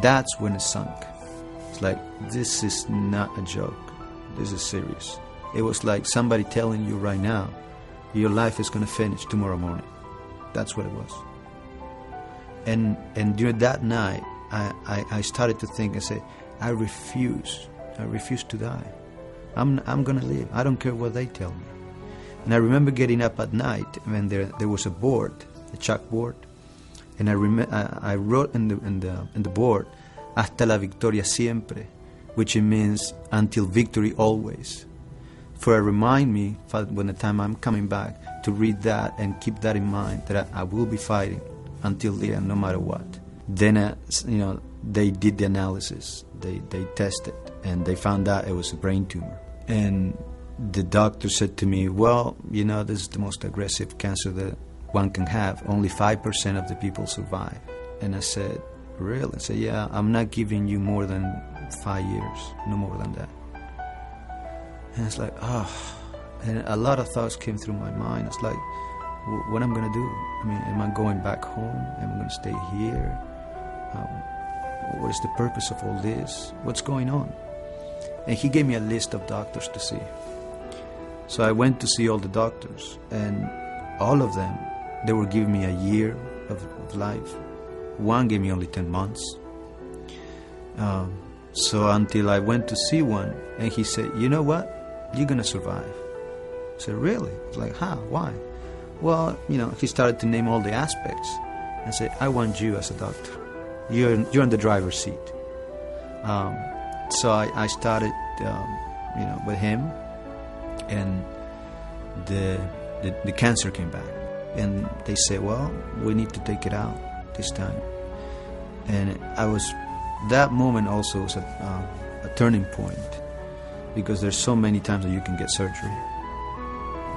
That's when it sunk. It's like, this is not a joke. This is serious. It was like somebody telling you right now, your life is going to finish tomorrow morning. That's what it was. And during that night, I started to think and say, I refuse to die. I'm going to live. I don't care what they tell me. And I remember getting up at night when there was a board, a chalkboard, and I wrote in the board, "Hasta la victoria siempre," which means until victory always. For it remind me, when the time I'm coming back, to read that and keep that in mind, that I will be fighting until the end, no matter what. Then, they did the analysis. They tested, and they found out it was a brain tumor. And the doctor said to me, "Well, this is the most aggressive cancer that one can have. Only 5% of the people survive." And I said, "Really?" I said, "Yeah, I'm not giving you more than 5 years, no more than that." And it's like, and a lot of thoughts came through my mind. It's like, what am I going to do? I mean, am I going back home? Am I going to stay here? What is the purpose of all this? What's going on? And he gave me a list of doctors to see. So I went to see all the doctors, and all of them, they were giving me a year of life. One gave me only 10 months. So until I went to see one, and he said, "You know what? You're going to survive." I said, "Really?" It's like, "How? Why?" Well, he started to name all the aspects. I said, "I want you as a doctor. You're in the driver's seat." So I started, with him, and the cancer came back. And they said, "Well, we need to take it out this time." And that moment also was a turning point, because there's so many times that you can get surgery.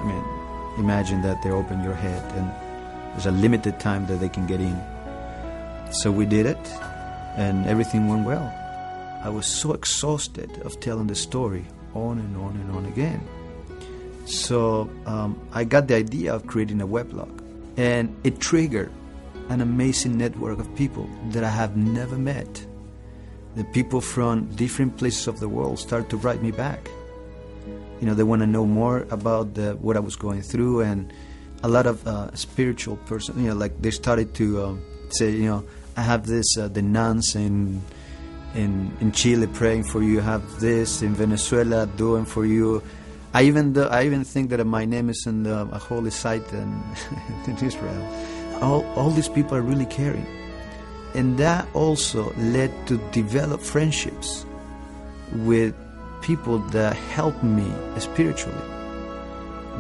I mean, imagine that they open your head and there's a limited time that they can get in. So we did it, and everything went well. I was so exhausted of telling the story on and on and on again. So I got the idea of creating a weblog, and it triggered an amazing network of people that I have never met. The people from different places of the world start to write me back. They want to know more about what I was going through, and a lot of spiritual person, like they started to say, "I have this, the nuns in Chile praying for you. I have this in Venezuela doing for you." I even think that my name is in a holy site in Israel. All these people are really caring. And that also led to develop friendships with people that helped me spiritually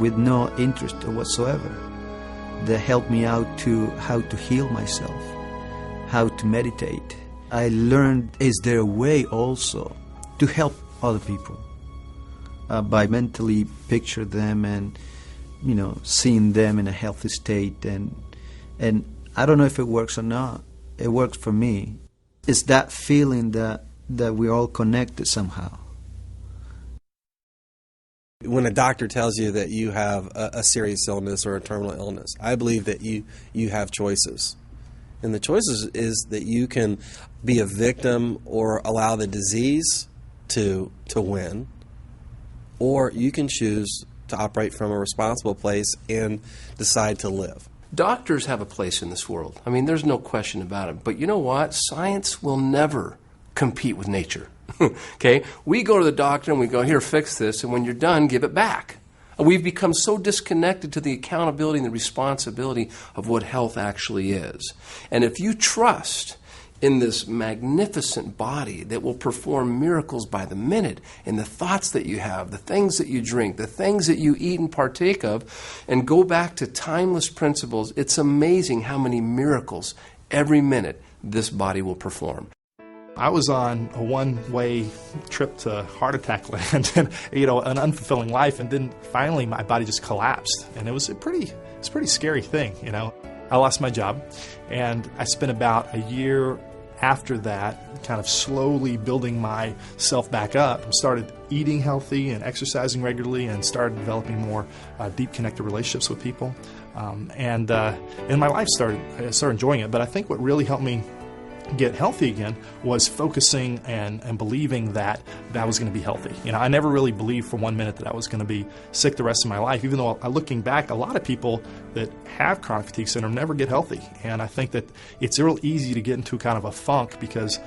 with no interest whatsoever. That helped me out to how to heal myself, how to meditate. I learned, is there a way also to help other people by mentally picture them and, seeing them in a healthy state. And I don't know if it works or not. It works for me. It's that feeling that we're all connected somehow. When a doctor tells you that you have a serious illness or a terminal illness, I believe that you have choices. And the choice is that you can be a victim or allow the disease to win, or you can choose to operate from a responsible place and decide to live. Doctors have a place in this world. I mean, there's no question about it. But you know what? Science will never compete with nature. Okay? We go to the doctor and we go, here, fix this, and when you're done, give it back. We've become so disconnected to the accountability and the responsibility of what health actually is. And if you trust in this magnificent body that will perform miracles by the minute, in the thoughts that you have, the things that you drink, the things that you eat and partake of, and go back to timeless principles, it's amazing how many miracles every minute this body will perform. I was on a one-way trip to heart attack land and, an unfulfilling life, and then finally my body just collapsed, and it was a pretty scary thing, I lost my job, and I spent about a year after that kind of slowly building myself back up and started eating healthy and exercising regularly and started developing more deep connected relationships with people. And my life I started enjoying it. But I think what really helped me get healthy again was focusing and believing that I was going to be healthy. I never really believed for 1 minute that I was going to be sick the rest of my life, even though looking back, a lot of people that have chronic fatigue syndrome never get healthy. And I think that it's real easy to get into kind of a funk because,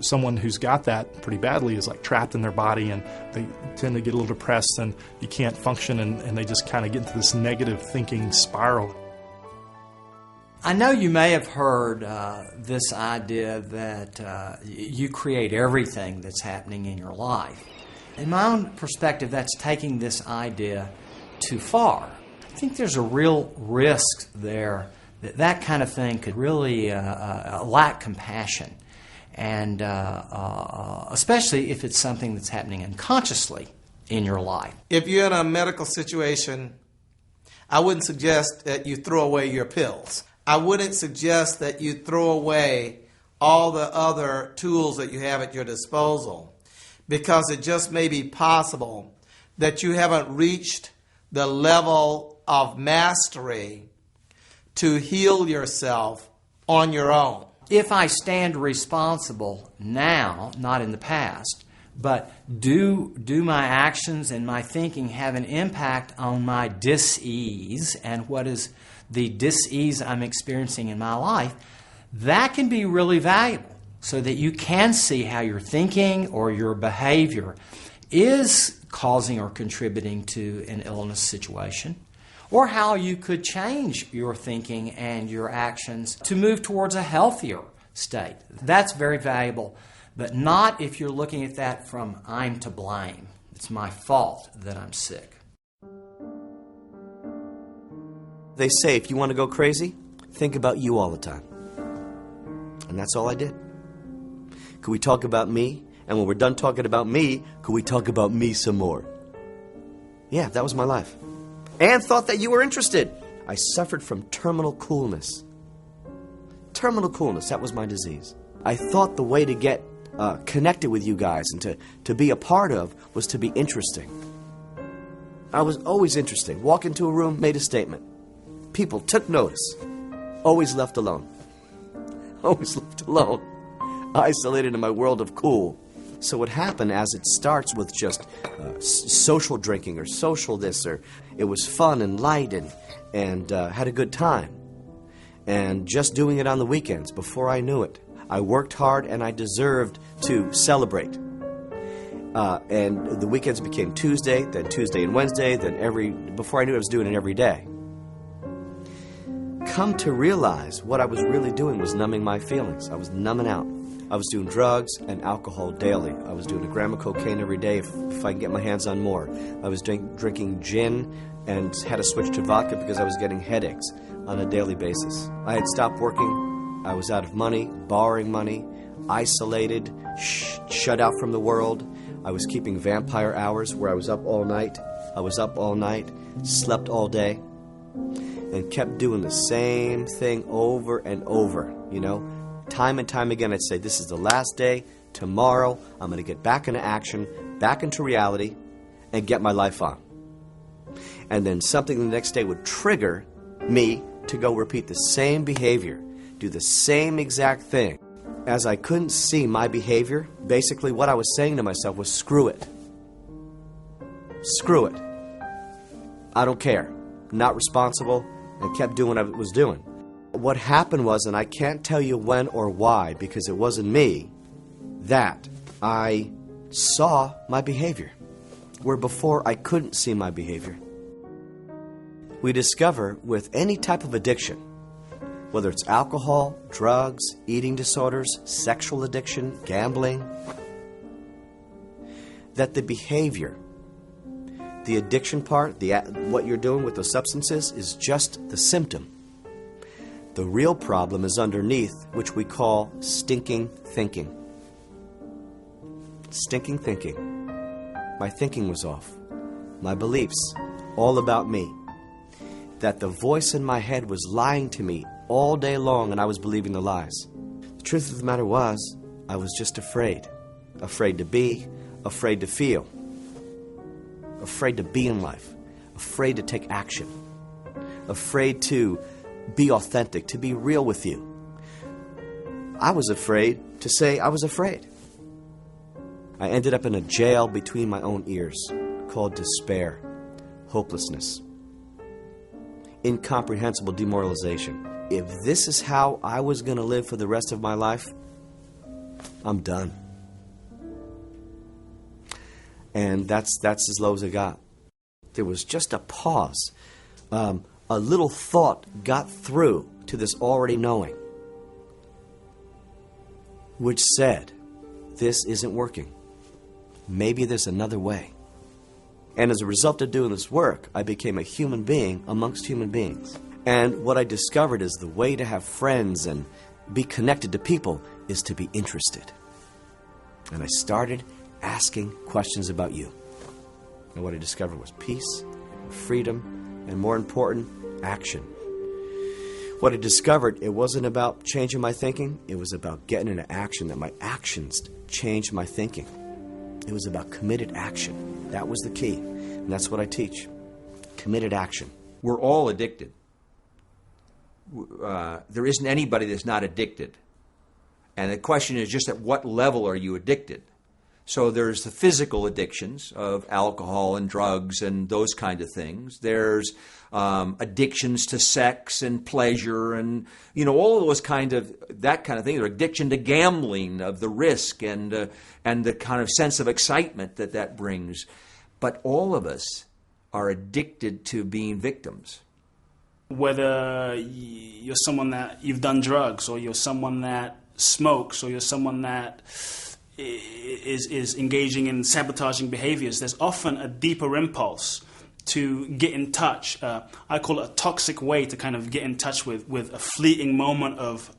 someone who's got that pretty badly is like trapped in their body, and they tend to get a little depressed and you can't function, and they just kind of get into this negative thinking spiral. I know you may have heard this idea that you create everything that's happening in your life. In my own perspective, that's taking this idea too far. I think there's a real risk there that kind of thing could really lack compassion, and especially if it's something that's happening unconsciously in your life. If you're in a medical situation, I wouldn't suggest that you throw away your pills. I wouldn't suggest that you throw away all the other tools that you have at your disposal, because it just may be possible that you haven't reached the level of mastery to heal yourself on your own. If I stand responsible now, not in the past, but do my actions and my thinking have an impact on my dis-ease and what is the dis-ease I'm experiencing in my life, that can be really valuable so that you can see how your thinking or your behavior is causing or contributing to an illness situation, or how you could change your thinking and your actions to move towards a healthier state. That's very valuable, but not if you're looking at that from I'm to blame. It's my fault that I'm sick. They say if you want to go crazy, think about you all the time. And that's all I did. Could we talk about me? And when we're done talking about me, could we talk about me some more? Yeah, that was my life. And thought that you were interested. I suffered from terminal coolness. Terminal coolness, that was my disease. I thought the way to get connected with you guys and to be a part of was to be interesting. I was always interesting. Walk into a room, made a statement. People took notice. Always left alone. Always left alone. Isolated in my world of cool. So what happened, as it starts with just social drinking or social this, or it was fun and light and had a good time. And just doing it on the weekends. Before I knew it, I worked hard and I deserved to celebrate. And the weekends became Tuesday, then Tuesday and Wednesday, then before I knew it, I was doing it every day. Come to realize what I was really doing was numbing my feelings. I was numbing out. I was doing drugs and alcohol daily. I was doing a gram of cocaine every day if I can get my hands on more. I was drinking gin and had to switch to vodka because I was getting headaches on a daily basis. I had stopped working. I was out of money, borrowing money, isolated, shut out from the world. I was keeping vampire hours where I was up all night. I was up all night, slept all day, and kept doing the same thing over and over, Time and time again, I'd say, this is the last day. Tomorrow, I'm going to get back into action, back into reality, and get my life on. And then something the next day would trigger me to go repeat the same behavior. do the same exact thing. As I couldn't see my behavior, basically what I was saying to myself was, screw it. Screw it. I don't care. Not responsible, and kept doing what I was doing. What happened was, and I can't tell you when or why because it wasn't me, that I saw my behavior, where before I couldn't see my behavior. We discover with any type of addiction, whether it's alcohol, drugs, eating disorders, sexual addiction, gambling, that the behavior, the addiction part, what you're doing with those substances is just the symptom. The real problem is underneath, which we call stinking thinking. Stinking thinking. My thinking was off. My beliefs, all about me. That the voice in my head was lying to me all day long and I was believing the lies. The truth of the matter was, I was just afraid. Afraid to be, afraid to feel. Afraid to be in life. Afraid to take action. Afraid to be authentic, to be real with you. I was afraid to say I was afraid. I ended up in a jail between my own ears called despair, hopelessness, incomprehensible demoralization. If this is how I was going to live for the rest of my life, I'm done. And that's as low as it got. There was just a pause. A little thought got through to this already knowing, which said, this isn't working. Maybe there's another way. And as a result of doing this work, I became a human being amongst human beings. And what I discovered is the way to have friends and be connected to people is to be interested. And I started asking questions about you. And what I discovered was peace, freedom, and more important, action. What I discovered, it wasn't about changing my thinking, it was about getting into action, that my actions changed my thinking. It was about committed action. That was the key. And that's what I teach. Committed action. We're all addicted. There isn't anybody that's not addicted. And the question is just at what level are you addicted? So there's the physical addictions of alcohol and drugs and those kind of things. There's addictions to sex and pleasure and, all of those that kind of thing. There's addiction to gambling, of the risk and the kind of sense of excitement that brings. But all of us are addicted to being victims. Whether you're someone that you've done drugs, or you're someone that smokes, or you're someone that is engaging in sabotaging behaviors, there's often a deeper impulse to get in touch. I call it a toxic way to kind of get in touch with a fleeting moment of,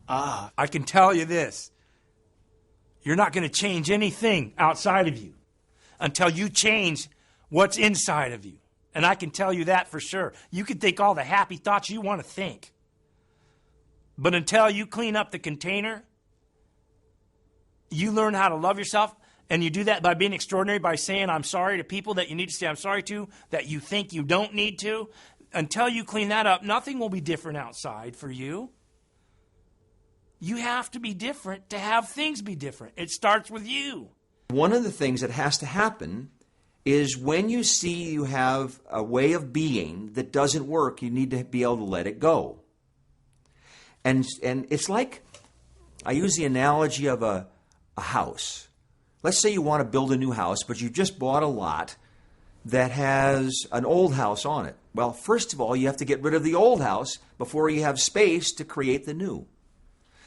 I can tell you this. You're not going to change anything outside of you until you change what's inside of you. And I can tell you that for sure. You can think all the happy thoughts you want to think. But until you clean up the container, you learn how to love yourself, and you do that by being extraordinary, by saying I'm sorry to people that you need to say I'm sorry to, that you think you don't need to. Until you clean that up, nothing will be different outside for you. You have to be different to have things be different. It starts with you. One of the things that has to happen is when you see you have a way of being that doesn't work, you need to be able to let it go. And it's like, I use the analogy of a house. Let's say you want to build a new house, but you just bought a lot that has an old house on it. Well, first of all, you have to get rid of the old house before you have space to create the new.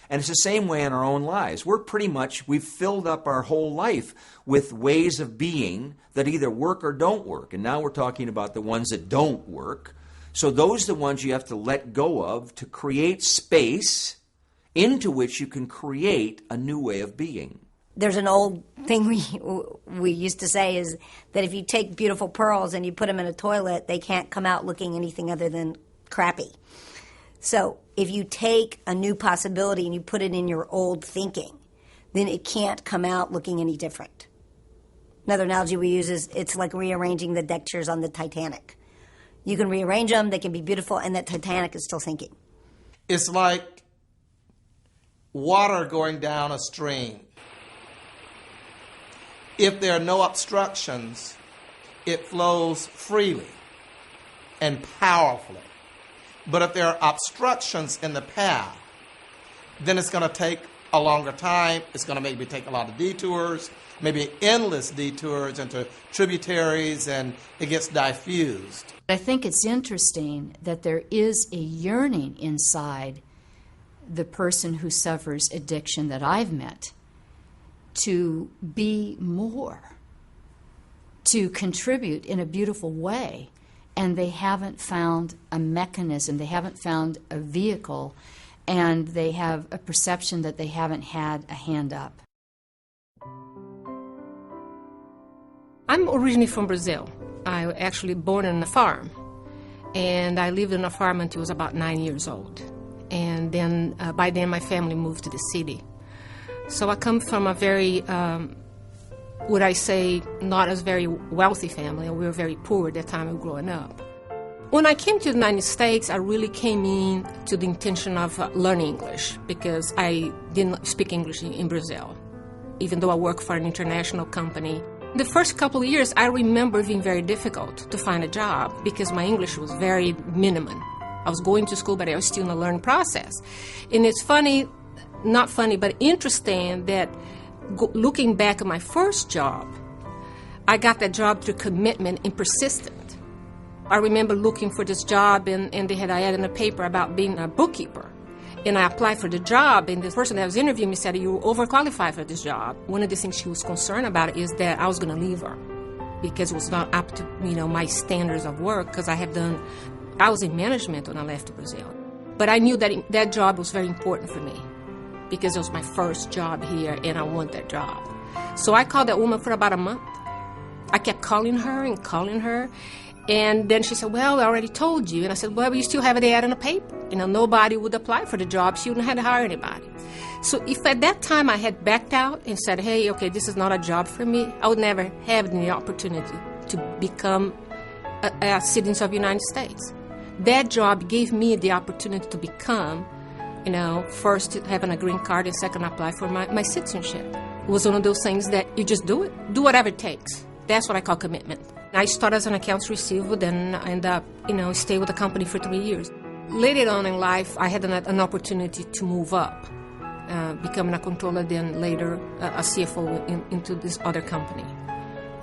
And it's the same way in our own lives. We've filled up our whole life with ways of being that either work or don't work. And now we're talking about the ones that don't work. So those are the ones you have to let go of to create space into which you can create a new way of being. There's an old thing we used to say is that if you take beautiful pearls and you put them in a toilet, they can't come out looking anything other than crappy. So if you take a new possibility and you put it in your old thinking, then it can't come out looking any different. Another analogy we use is it's like rearranging the deck chairs on the Titanic. You can rearrange them, they can be beautiful, and that Titanic is still sinking. It's like water going down a stream. If there are no obstructions, it flows freely and powerfully. But if there are obstructions in the path, then it's going to take a longer time. It's going to maybe take a lot of detours, maybe endless detours into tributaries, and it gets diffused. I think it's interesting that there is a yearning inside the person who suffers addiction that I've met to be more, to contribute in a beautiful way, and they haven't found a mechanism, they haven't found a vehicle, and they have a perception that they haven't had a hand up. I'm originally from Brazil. I was actually born on a farm, and I lived on a farm until I was about 9 years old. And then by then my family moved to the city. So I come from a very, would I say, not as very wealthy family. We were very poor at that time of growing up. When I came to the United States, I really came in to the intention of learning English, because I didn't speak English in Brazil, even though I work for an international company. The first couple of years, I remember being very difficult to find a job because my English was very minimum. I was going to school, but I was still in the learning process. And it's funny, not funny, but interesting that looking back at my first job, I got that job through commitment and persistence. I remember looking for this job, and they had an ad in the paper about being a bookkeeper. And I applied for the job, and the person that was interviewing me said, "You're overqualified for this job." One of the things she was concerned about is that I was going to leave her because it was not up to my standards of work, because I was in management when I left Brazil. But I knew that that job was very important for me because it was my first job here, and I want that job. So I called that woman for about a month. I kept calling her, and then she said, "Well, I already told you." And I said, "Well, you still have the ad in the paper. Nobody would apply for the job. She wouldn't have to hire anybody." So if at that time I had backed out and said, "Hey, okay, this is not a job for me," I would never have the opportunity to become a citizen of the United States. That job gave me the opportunity to become, first having a green card, and second apply for my citizenship. It was one of those things that you just do it. Do whatever it takes. That's what I call commitment. I started as an accounts receivable, then I ended up, stay with the company for 3 years. Later on in life, I had an opportunity to move up, becoming a controller, then later a CFO into this other company.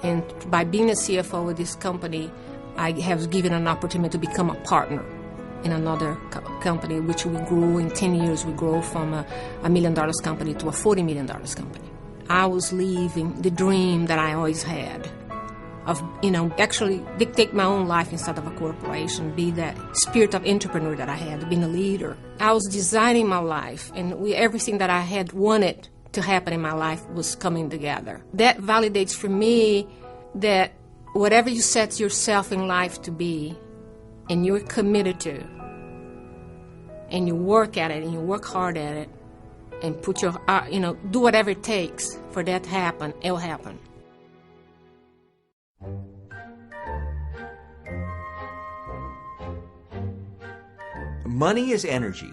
And by being a CFO with this company, I have given an opportunity to become a partner in another company, which we grew in 10 years. We grew from a $1 million company to a $40 million company. I was living the dream that I always had of, actually dictate my own life instead of a corporation, be that spirit of entrepreneur that I had, being a leader. I was designing my life, and everything that I had wanted to happen in my life was coming together. That validates for me that whatever you set yourself in life to be, and you're committed to, and you work at it, and you work hard at it, and put your, do whatever it takes for that to happen, it'll happen. Money is energy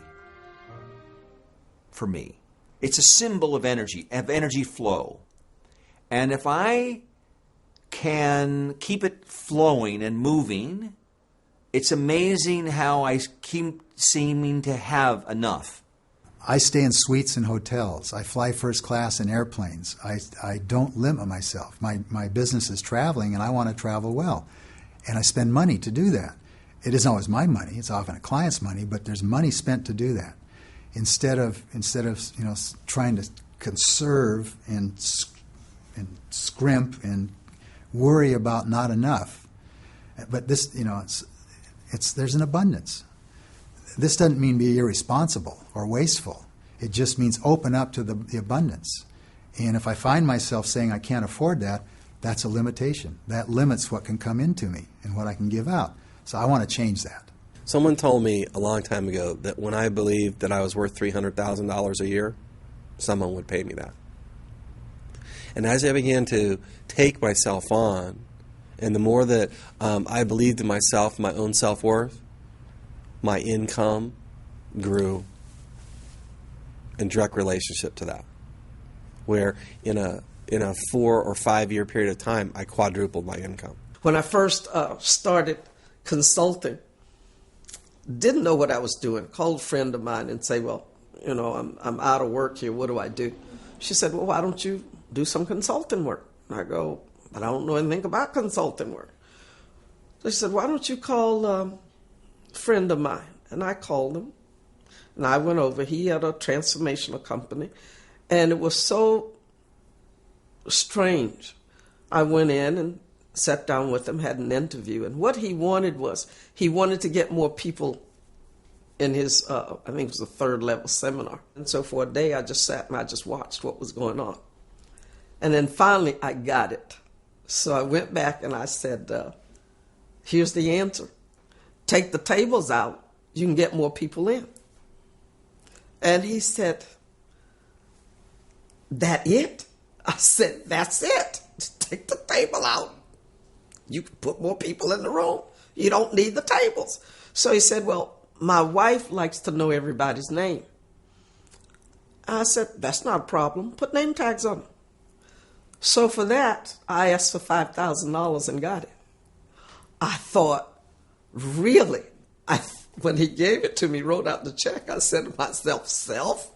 for me. It's a symbol of energy flow. And if I can keep it flowing and moving, it's amazing how I keep seeming to have enough. I stay in suites in hotels. I fly first class in airplanes. I don't limit myself. My business is traveling, and I want to travel well. And I spend money to do that. It isn't always my money. It's often a client's money, but there's money spent to do that. Instead of trying to conserve and scrimp and worry about not enough. But this, there's an abundance. This doesn't mean be irresponsible or wasteful. It just means open up to the abundance. And if I find myself saying I can't afford that, that's a limitation. That limits what can come into me and what I can give out. So I want to change that. Someone told me a long time ago that when I believed that I was worth $300,000 a year, someone would pay me that. And as I began to take myself on, and the more that I believed in myself, my own self-worth, my income grew in direct relationship to that, where in a 4 or 5 year period of time, I quadrupled my income. When I first started consulting, didn't know what I was doing. Called a friend of mine and say, well, you know, I'm out of work here. What do I do? She said, well, why don't you do some consulting work? And I go, but I don't know anything about consulting work. So she said, why don't you call a friend of mine? And I called him. And I went over. He had a transformational company. And it was so strange. I went in and sat down with him, had an interview. And what he wanted was, he wanted to get more people in his, I think it was a 3rd level seminar. And so for a day, I just sat and I just watched what was going on. And then finally, I got it. So I went back and I said, here's the answer. Take the tables out. You can get more people in. And he said, that it? I said, that's it. Take the table out. You can put more people in the room. You don't need the tables. So he said, well, my wife likes to know everybody's name. I said, that's not a problem. Put name tags on them. So for that, I asked for $5,000 and got it. I thought, really? When he gave it to me, wrote out the check, I said to myself, self,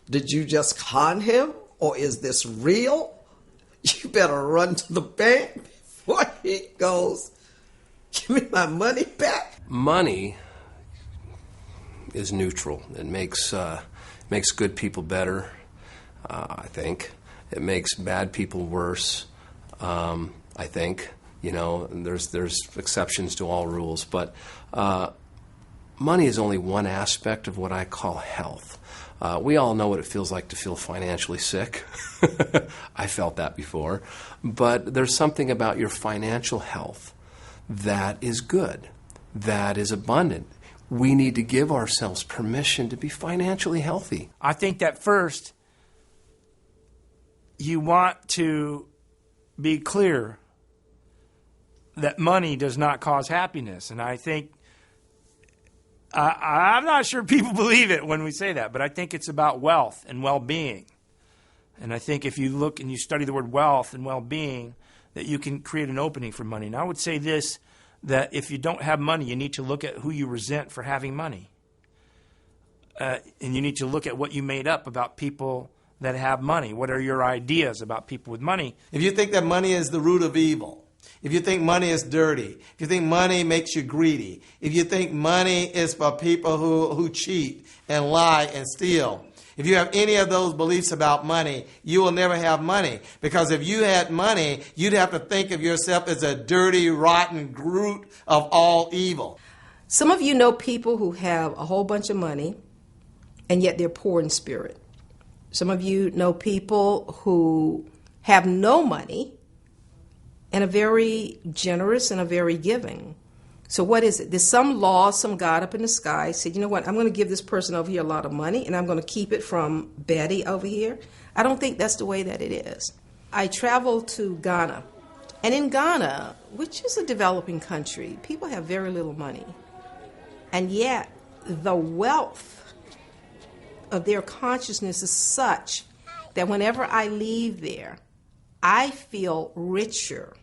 did you just con him? Or is this real? You better run to the bank before he goes, give me my money back. Money is neutral. It makes good people better, I think. It makes bad people worse, I think. You know, there's exceptions to all rules, but money is only one aspect of what I call health. We all know what it feels like to feel financially sick. I felt that before. But there's something about your financial health that is good, that is abundant. We need to give ourselves permission to be financially healthy. I think that first, you want to be clear that money does not cause happiness. And I think, I'm not sure people believe it when we say that, but I think it's about wealth and well-being. And I think if you look and you study the word wealth and well-being, that you can create an opening for money. And I would say this, that if you don't have money, you need to look at who you resent for having money. And you need to look at what you made up about people that have money. What are your ideas about people with money? If you think that money is the root of evil, if you think money is dirty, if you think money makes you greedy, if you think money is for people who cheat and lie and steal, if you have any of those beliefs about money, you will never have money. Because if you had money, you'd have to think of yourself as a dirty, rotten root of all evil. Some of you know people who have a whole bunch of money, and yet they're poor in spirit. Some of you know people who have no money and are very generous and are very giving. So what is it? There's some law, some God up in the sky said, you know what, I'm going to give this person over here a lot of money and I'm going to keep it from Betty over here. I don't think that's the way that it is. I traveled to Ghana. And in Ghana, which is a developing country, people have very little money. And yet the wealth of their consciousness is such that whenever I leave there, I feel richer.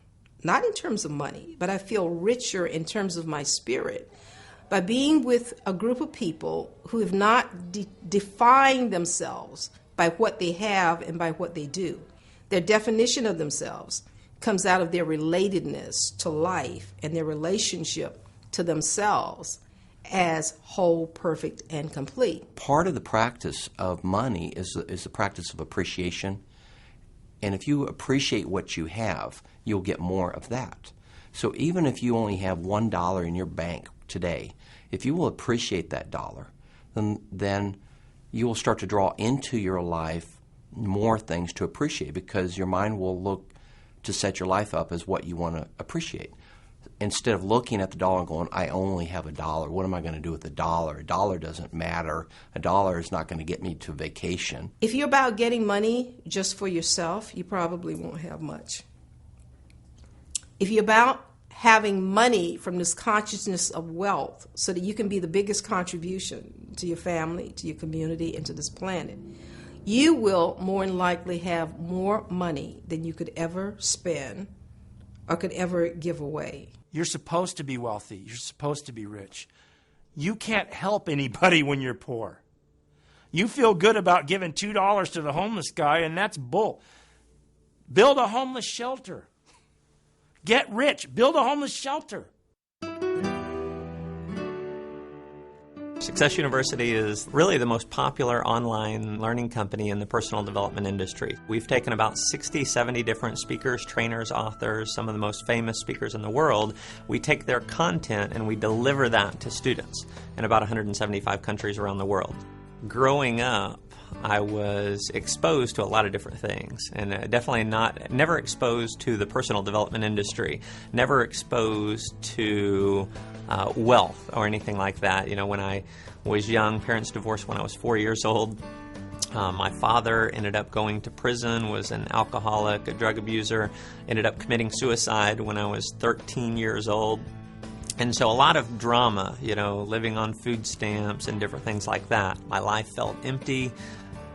Not in terms of money, but I feel richer in terms of my spirit by being with a group of people who have not defined themselves by what they have and by what they do. Their definition of themselves comes out of their relatedness to life and their relationship to themselves as whole, perfect, and complete. Part of the practice of money is the practice of appreciation. And if you appreciate what you have, you'll get more of that. So even if you only have $1 in your bank today, if you will appreciate that dollar, then you will start to draw into your life more things to appreciate, because your mind will look to set your life up as what you want to appreciate. Instead of looking at the dollar and going, I only have $1. What am I going to do with $1? $1 doesn't matter. $1 is not going to get me to vacation. If you're about getting money just for yourself, you probably won't have much. If you're about having money from this consciousness of wealth so that you can be the biggest contribution to your family, to your community, and to this planet, you will more than likely have more money than you could ever spend or could ever give away. You're supposed to be wealthy. You're supposed to be rich. You can't help anybody when you're poor. You feel good about giving $2 to the homeless guy, and that's bull. Build a homeless shelter. Get rich. Build a homeless shelter. Success University is really the most popular online learning company in the personal development industry. We've taken about 60, 70 different speakers, trainers, authors, some of the most famous speakers in the world. We take their content and we deliver that to students in about 175 countries around the world. Growing up, I was exposed to a lot of different things, and definitely never exposed to the personal development industry, never exposed to wealth or anything like that. You know, when I was young, parents divorced when I was 4 years old. My father ended up going to prison, was an alcoholic, a drug abuser, ended up committing suicide when I was 13 years old. And so a lot of drama, you know, living on food stamps and different things like that. My life felt empty,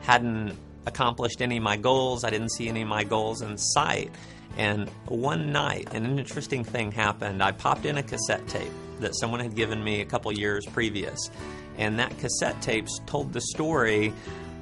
hadn't accomplished any of my goals. I didn't see any of my goals in sight. And one night, an interesting thing happened. I popped in a cassette tape that someone had given me a couple years previous. And that cassette tape told the story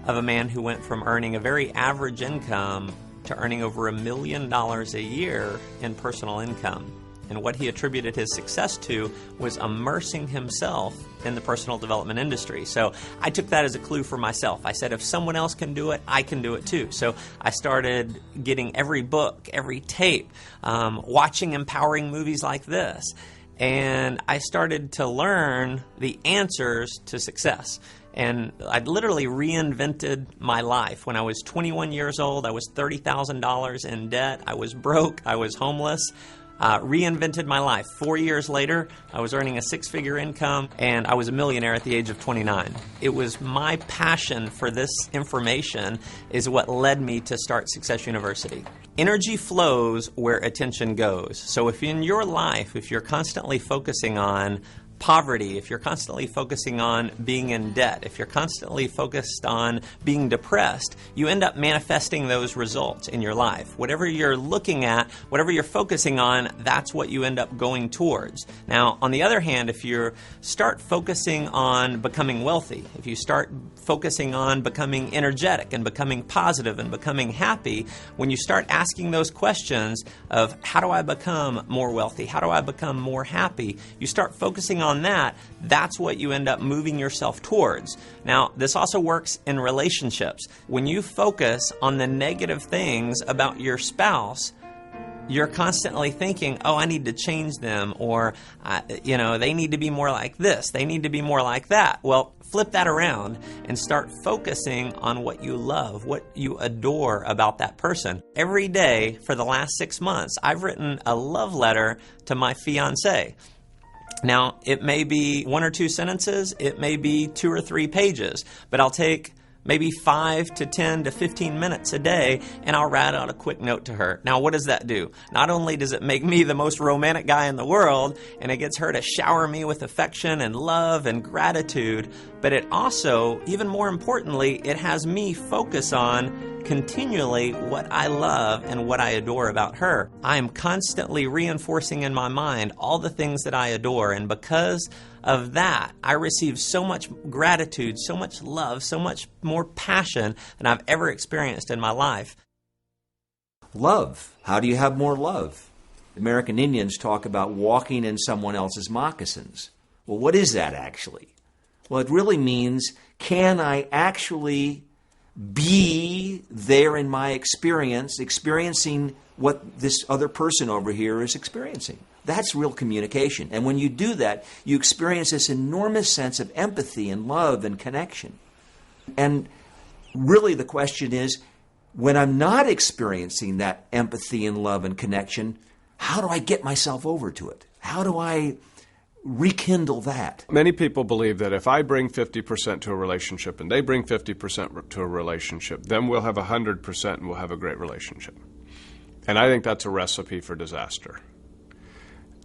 of a man who went from earning a very average income to earning over $1 million a year in personal income. And what he attributed his success to was immersing himself in the personal development industry. So I took that as a clue for myself. I said, if someone else can do it, I can do it too. So I started getting every book, every tape, watching empowering movies like this. And I started to learn the answers to success. And I literally reinvented my life. When I was 21 years old, I was $30,000 in debt. I was broke. I was homeless. Reinvented my life. 4 years later, I was earning a six-figure income, and I was a millionaire at the age of 29. It was my passion for this information is what led me to start Success University. Energy flows where attention goes. So if in your life, if you're constantly focusing on poverty, if you're constantly focusing on being in debt, if you're constantly focused on being depressed, you end up manifesting those results in your life. Whatever you're looking at, whatever you're focusing on, that's what you end up going towards. Now, on the other hand, if you start focusing on becoming wealthy, if you start focusing on becoming energetic and becoming positive and becoming happy, when you start asking those questions of how do I become more wealthy, how do I become more happy, you start focusing on that, that's what you end up moving yourself towards. Now, this also works in relationships. When you focus on the negative things about your spouse, you're constantly thinking, oh, I need to change them, or, they need to be more like this, they need to be more like that. Well, flip that around and start focusing on what you love, what you adore about that person. Every day for the last 6 months, I've written a love letter to my fiancée. Now, it may be 1 or 2 sentences, it may be 2 or 3 pages, but I'll take maybe 5 to 10 to 15 minutes a day, and I'll write out a quick note to her. Now, what does that do? Not only does it make me the most romantic guy in the world, and it gets her to shower me with affection and love and gratitude, but it also, even more importantly, it has me focus on continually what I love and what I adore about her. I am constantly reinforcing in my mind all the things that I adore, and because of that, I receive so much gratitude, so much love, so much more passion than I've ever experienced in my life. Love. How do you have more love? American Indians talk about walking in someone else's moccasins. Well, what is that actually? Well, it really means, can I actually be there in my experience, experiencing what this other person over here is experiencing? That's real communication. And when you do that, you experience this enormous sense of empathy and love and connection. And really the question is, when I'm not experiencing that empathy and love and connection, how do I get myself over to it? How do I rekindle that? Many people believe that if I bring 50% to a relationship and they bring 50% to a relationship, then we'll have 100% and we'll have a great relationship. And I think that's a recipe for disaster.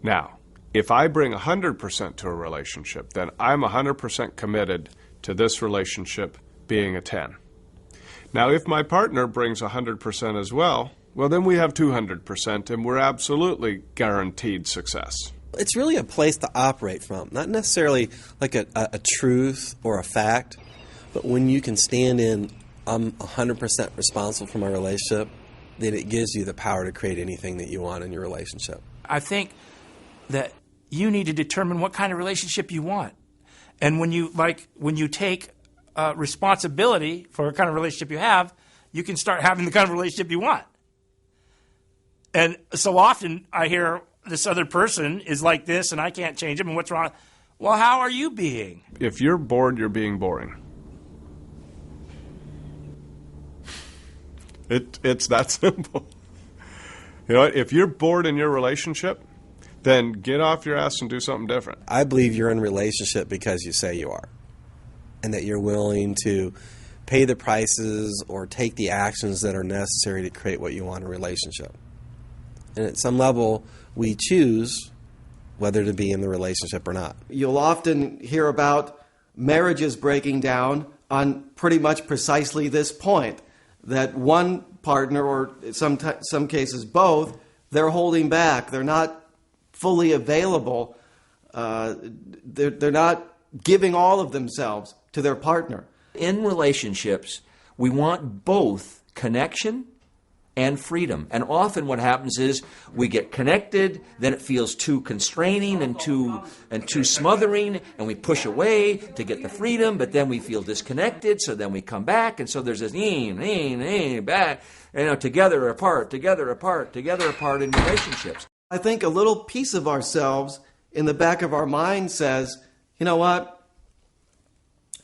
Now, if I bring 100% to a relationship, then I'm 100% committed to this relationship being a 10. Now, if my partner brings 100% as well, well, then we have 200%, and we're absolutely guaranteed success. It's really a place to operate from, not necessarily like a truth or a fact, but when you can stand in, I'm 100% responsible for my relationship, then it gives you the power to create anything that you want in your relationship. I think that you need to determine what kind of relationship you want. And when you take responsibility for what kind of relationship you have, you can start having the kind of relationship you want. And so often I hear this other person is like this and I can't change him, and what's wrong? Well, how are you being? If you're bored, you're being boring. It's that simple. You know, if you're bored in your relationship, then get off your ass and do something different. I believe you're in a relationship because you say you are, and that you're willing to pay the prices or take the actions that are necessary to create what you want in a relationship. And at some level, we choose whether to be in the relationship or not. You'll often hear about marriages breaking down on pretty much precisely this point, that one partner, or some cases both, they're holding back. They're not fully available. They're not giving all of themselves to their partner. In relationships, we want both connection and freedom. And often what happens is we get connected, then it feels too constraining and too smothering, and we push away to get the freedom, but then we feel disconnected, so then we come back, and so there's this back, together or apart, together apart, together apart in relationships. I think a little piece of ourselves in the back of our mind says, you know what?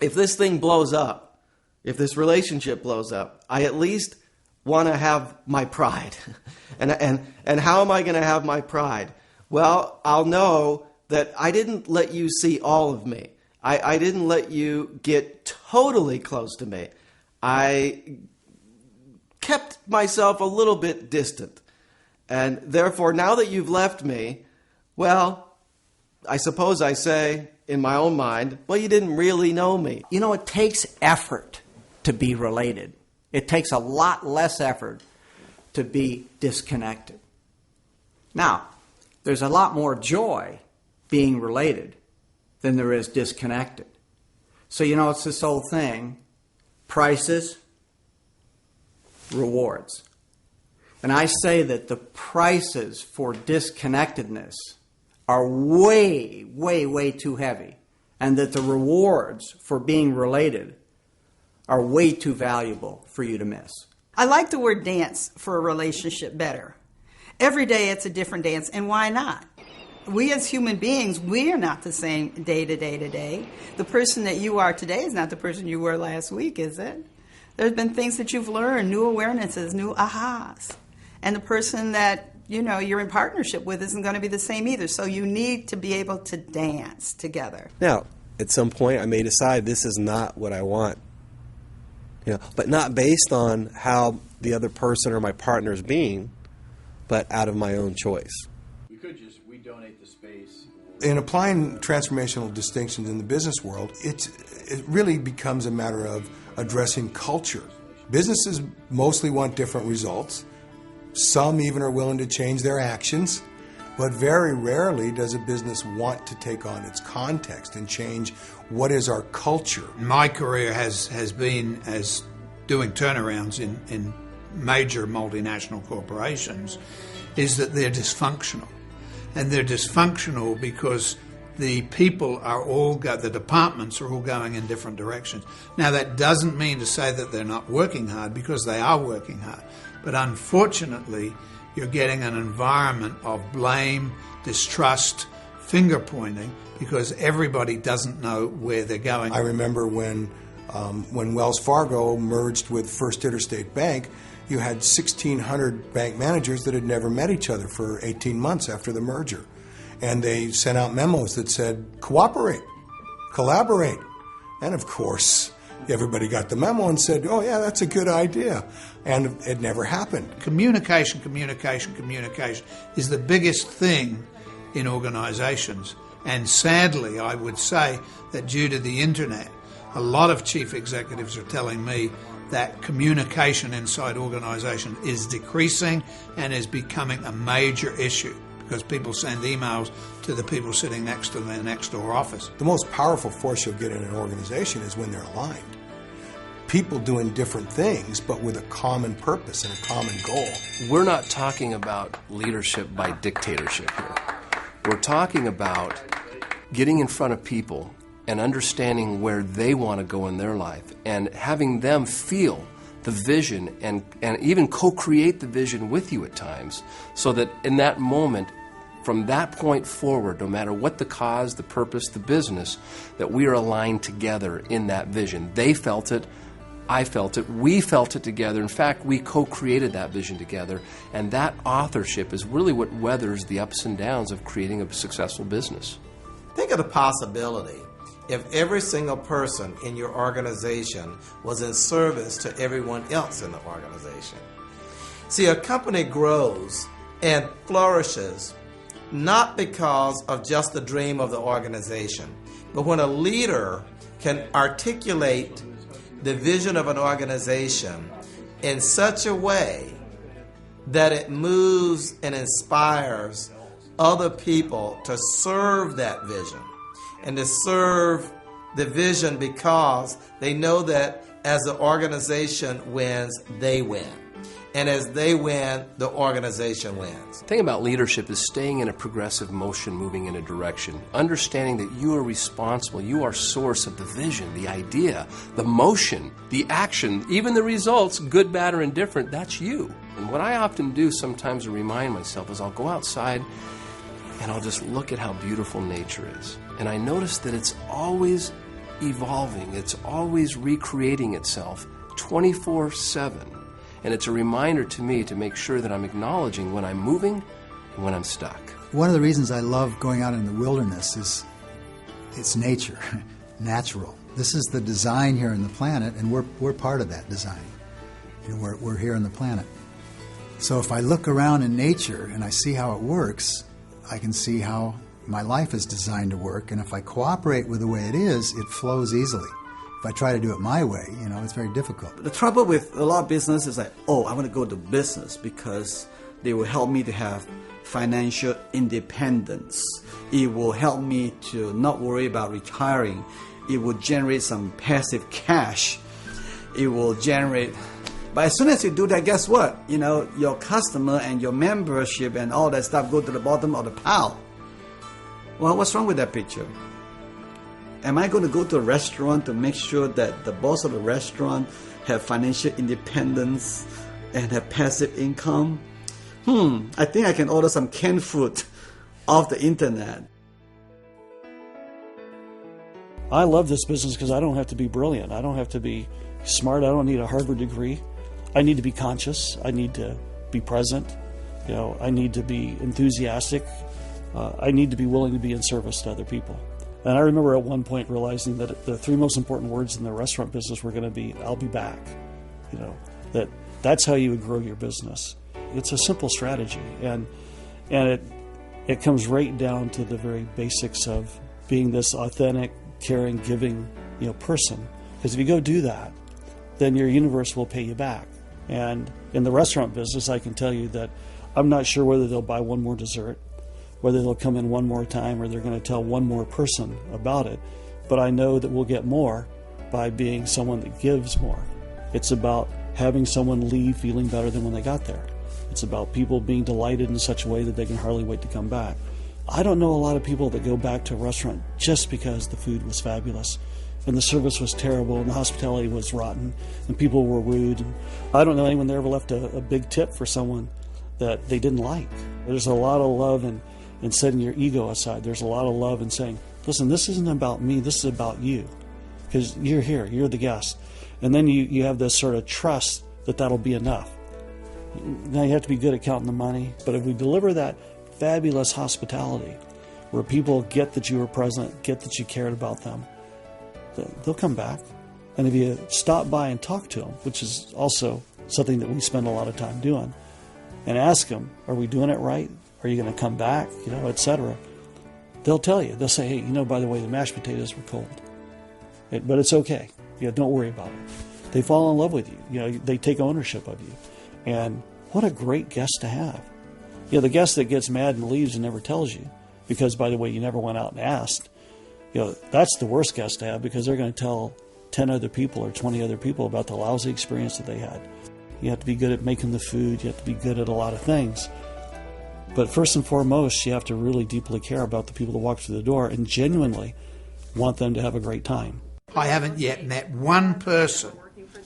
If this thing blows up, if this relationship blows up, I at least want to have my pride. And how am I going to have my pride? Well, I'll know that I didn't let you see all of me. I didn't let you get totally close to me. I kept myself a little bit distant. And therefore, now that you've left me, well, I suppose I say in my own mind, well, you didn't really know me. You know, it takes effort to be related. It takes a lot less effort to be disconnected. Now, there's a lot more joy being related than there is disconnected. So, you know, it's this old thing, prices, rewards. And I say that the prices for disconnectedness are way, way, way too heavy, and that the rewards for being related are way too valuable for you to miss. I like the word dance for a relationship better. Every day it's a different dance, and why not? We as human beings, we are not the same day to day to day. The person that you are today is not the person you were last week, is it? There's been things that you've learned, new awarenesses, new ahas. And the person that, you know, you're in partnership with isn't going to be the same either. So you need to be able to dance together. Now, at some point I may decide this is not what I want. You know, but not based on how the other person or my partner is being, but out of my own choice. We donate the space. In applying transformational distinctions in the business world, it really becomes a matter of addressing culture. Businesses mostly want different results. Some even are willing to change their actions. But very rarely does a business want to take on its context and change what is our culture. My career has been as doing turnarounds in major multinational corporations, is that they're dysfunctional. And they're dysfunctional because the people are all, the departments are all going in different directions. Now that doesn't mean to say that they're not working hard, because they are working hard. But unfortunately, you're getting an environment of blame, distrust, finger-pointing, because everybody doesn't know where they're going. I remember when Wells Fargo merged with First Interstate Bank, you had 1,600 bank managers that had never met each other for 18 months after the merger. And they sent out memos that said, cooperate, collaborate. And of course, everybody got the memo and said, oh yeah, that's a good idea. And it never happened. Communication is the biggest thing in organizations. And sadly, I would say that due to the internet, a lot of chief executives are telling me that communication inside organizations is decreasing and is becoming a major issue because people send emails to the people sitting next to them in the next door office. The most powerful force you'll get in an organization is when they're aligned. People doing different things, but with a common purpose and a common goal. We're not talking about leadership by dictatorship here. We're talking about getting in front of people and understanding where they want to go in their life and having them feel the vision and even co-create the vision with you at times, so that in that moment, from that point forward, no matter what the cause, the purpose, the business, that we are aligned together in that vision. They felt it, I felt it, we felt it together. In fact, we co-created that vision together, and that authorship is really what weathers the ups and downs of creating a successful business. Think of the possibility if every single person in your organization was in service to everyone else in the organization. See, a company grows and flourishes not because of just the dream of the organization, but when a leader can articulate the vision of an organization in such a way that it moves and inspires other people to serve that vision and to serve the vision because they know that as the organization wins, they win. And as they win, the organization wins. The thing about leadership is staying in a progressive motion, moving in a direction, understanding that you are responsible, you are source of the vision, the idea, the motion, the action, even the results, good, bad, or indifferent, that's you. And what I often do sometimes to remind myself is I'll go outside and I'll just look at how beautiful nature is. And I notice that it's always evolving, it's always recreating itself 24/7. And it's a reminder to me to make sure that I'm acknowledging when I'm moving and when I'm stuck. One of the reasons I love going out in the wilderness is it's nature, natural. This is the design here on the planet, and we're part of that design. You know, we're here on the planet. So if I look around in nature and I see how it works, I can see how my life is designed to work. And if I cooperate with the way it is, it flows easily. If I try to do it my way, you know, it's very difficult. The trouble with a lot of business is like, oh, I want to go to business because they will help me to have financial independence. It will help me to not worry about retiring. It will generate some passive cash. It will generate... But as soon as you do that, guess what? You know, your customer and your membership and all that stuff go to the bottom of the pile. Well, what's wrong with that picture? Am I going to go to a restaurant to make sure that the boss of the restaurant have financial independence and have passive income? I think I can order some canned food off the internet. I love this business because I don't have to be brilliant. I don't have to be smart. I don't need a Harvard degree. I need to be conscious. I need to be present. You know, I need to be enthusiastic. I need to be willing to be in service to other people. And I remember at one point realizing that the three most important words in the restaurant business were going to be, I'll be back. You know, that's how you would grow your business. It's a simple strategy, and it comes right down to the very basics of being this authentic, caring, giving, you know, person. Because if you go do that, then your universe will pay you back. And in the restaurant business, I can tell you that I'm not sure whether they'll buy one more dessert, whether they'll come in one more time, or they're going to tell one more person about it. But I know that we'll get more by being someone that gives more. It's about having someone leave feeling better than when they got there. It's about people being delighted in such a way that they can hardly wait to come back. I don't know a lot of people that go back to a restaurant just because the food was fabulous and the service was terrible and the hospitality was rotten and people were rude. And I don't know anyone that ever left a big tip for someone that they didn't like. There's a lot of love in setting your ego aside. There's a lot of love in saying, listen, this isn't about me, this is about you. Because you're here, you're the guest. And then you have this sort of trust that that'll be enough. Now you have to be good at counting the money, but if we deliver that fabulous hospitality where people get that you were present, get that you cared about them, they'll come back. And if you stop by and talk to them, which is also something that we spend a lot of time doing, and ask them, are we doing it right? Are you going to come back? You know, etc. They'll tell you. They'll say, hey, you know, by the way, the mashed potatoes were cold. But it's okay. You know, don't worry about it. They fall in love with you. You know, they take ownership of you. And what a great guest to have. You know, the guest that gets mad and leaves and never tells you because, by the way, you never went out and asked. You know, that's the worst guest to have because they're going to tell 10 other people or 20 other people about the lousy experience that they had. You have to be good at making the food. You have to be good at a lot of things. But first and foremost, you have to really deeply care about the people that walk through the door and genuinely want them to have a great time. I haven't yet met one person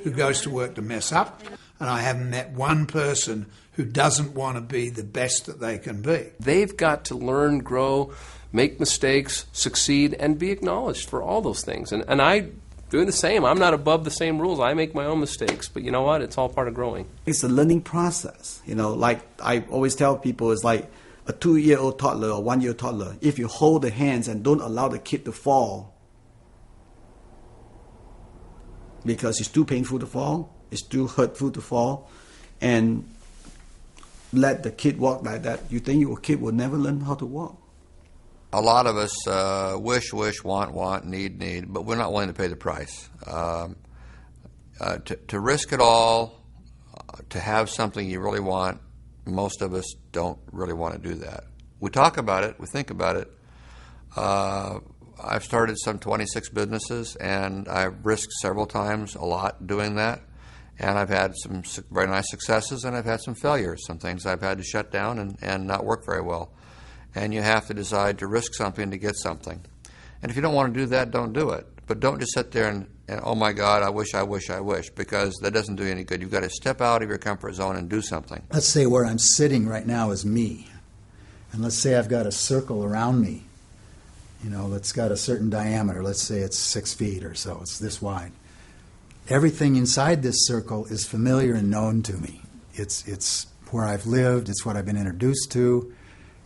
who goes to work to mess up, and I haven't met one person who doesn't want to be the best that they can be. They've got to learn, grow, make mistakes, succeed, and be acknowledged for all those things. And I doing the same. I'm not above the same rules. I make my own mistakes. But you know what? It's all part of growing. It's a learning process. You know, like I always tell people, it's like a 2-year-old toddler or 1-year-old toddler. If you hold the hands and don't allow the kid to fall, because it's too painful to fall, it's too hurtful to fall, and let the kid walk like that, you think your kid will never learn how to walk. A lot of us wish, want, need, but we're not willing to pay the price. To risk it all, to have something you really want, most of us don't really want to do that. We talk about it, we think about it. I've started some 26 businesses, and I've risked several times a lot doing that. And I've had some very nice successes, and I've had some failures, some things I've had to shut down and not work very well. And you have to decide to risk something to get something. And if you don't want to do that, don't do it. But don't just sit there and oh my God, I wish, because that doesn't do you any good. You've got to step out of your comfort zone and do something. Let's say where I'm sitting right now is me. And let's say I've got a circle around me. You know, it's got a certain diameter. Let's say it's 6 feet or so. It's this wide. Everything inside this circle is familiar and known to me. It's where I've lived. It's what I've been introduced to.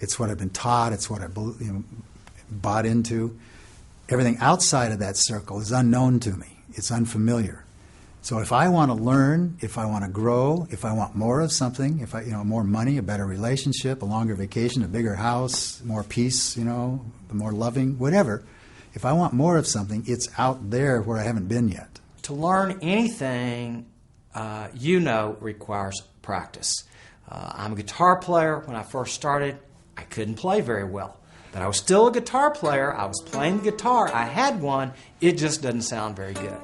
It's what I've been taught. It's what I've bought into. Everything outside of that circle is unknown to me. It's unfamiliar. So if I want to learn, if I want to grow, if I want more of something, if I, more money, a better relationship, a longer vacation, a bigger house, more peace, more loving, whatever. If I want more of something, it's out there where I haven't been yet. To learn anything, requires practice. I'm a guitar player. When I first started, I couldn't play very well. But I was still a guitar player. I was playing the guitar. I had one. It just doesn't sound very good.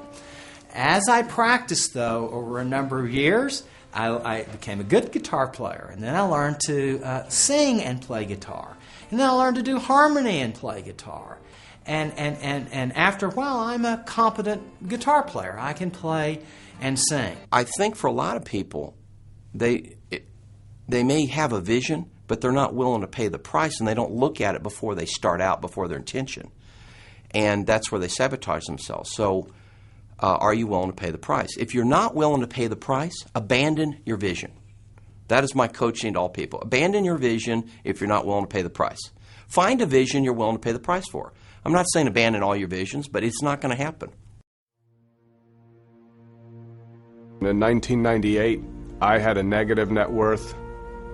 As I practiced, though, over a number of years, I became a good guitar player. And then I learned to sing and play guitar. And then I learned to do harmony and play guitar. And after a while, I'm a competent guitar player. I can play and sing. I think for a lot of people, they may have a vision, but they're not willing to pay the price, and they don't look at it before they start out, before their intention. And that's where they sabotage themselves. So are you willing to pay the price? If you're not willing to pay the price, abandon your vision. That is my coaching to all people. Abandon your vision if you're not willing to pay the price. Find a vision you're willing to pay the price for. I'm not saying abandon all your visions, but it's not going to happen. In 1998, I had a negative net worth,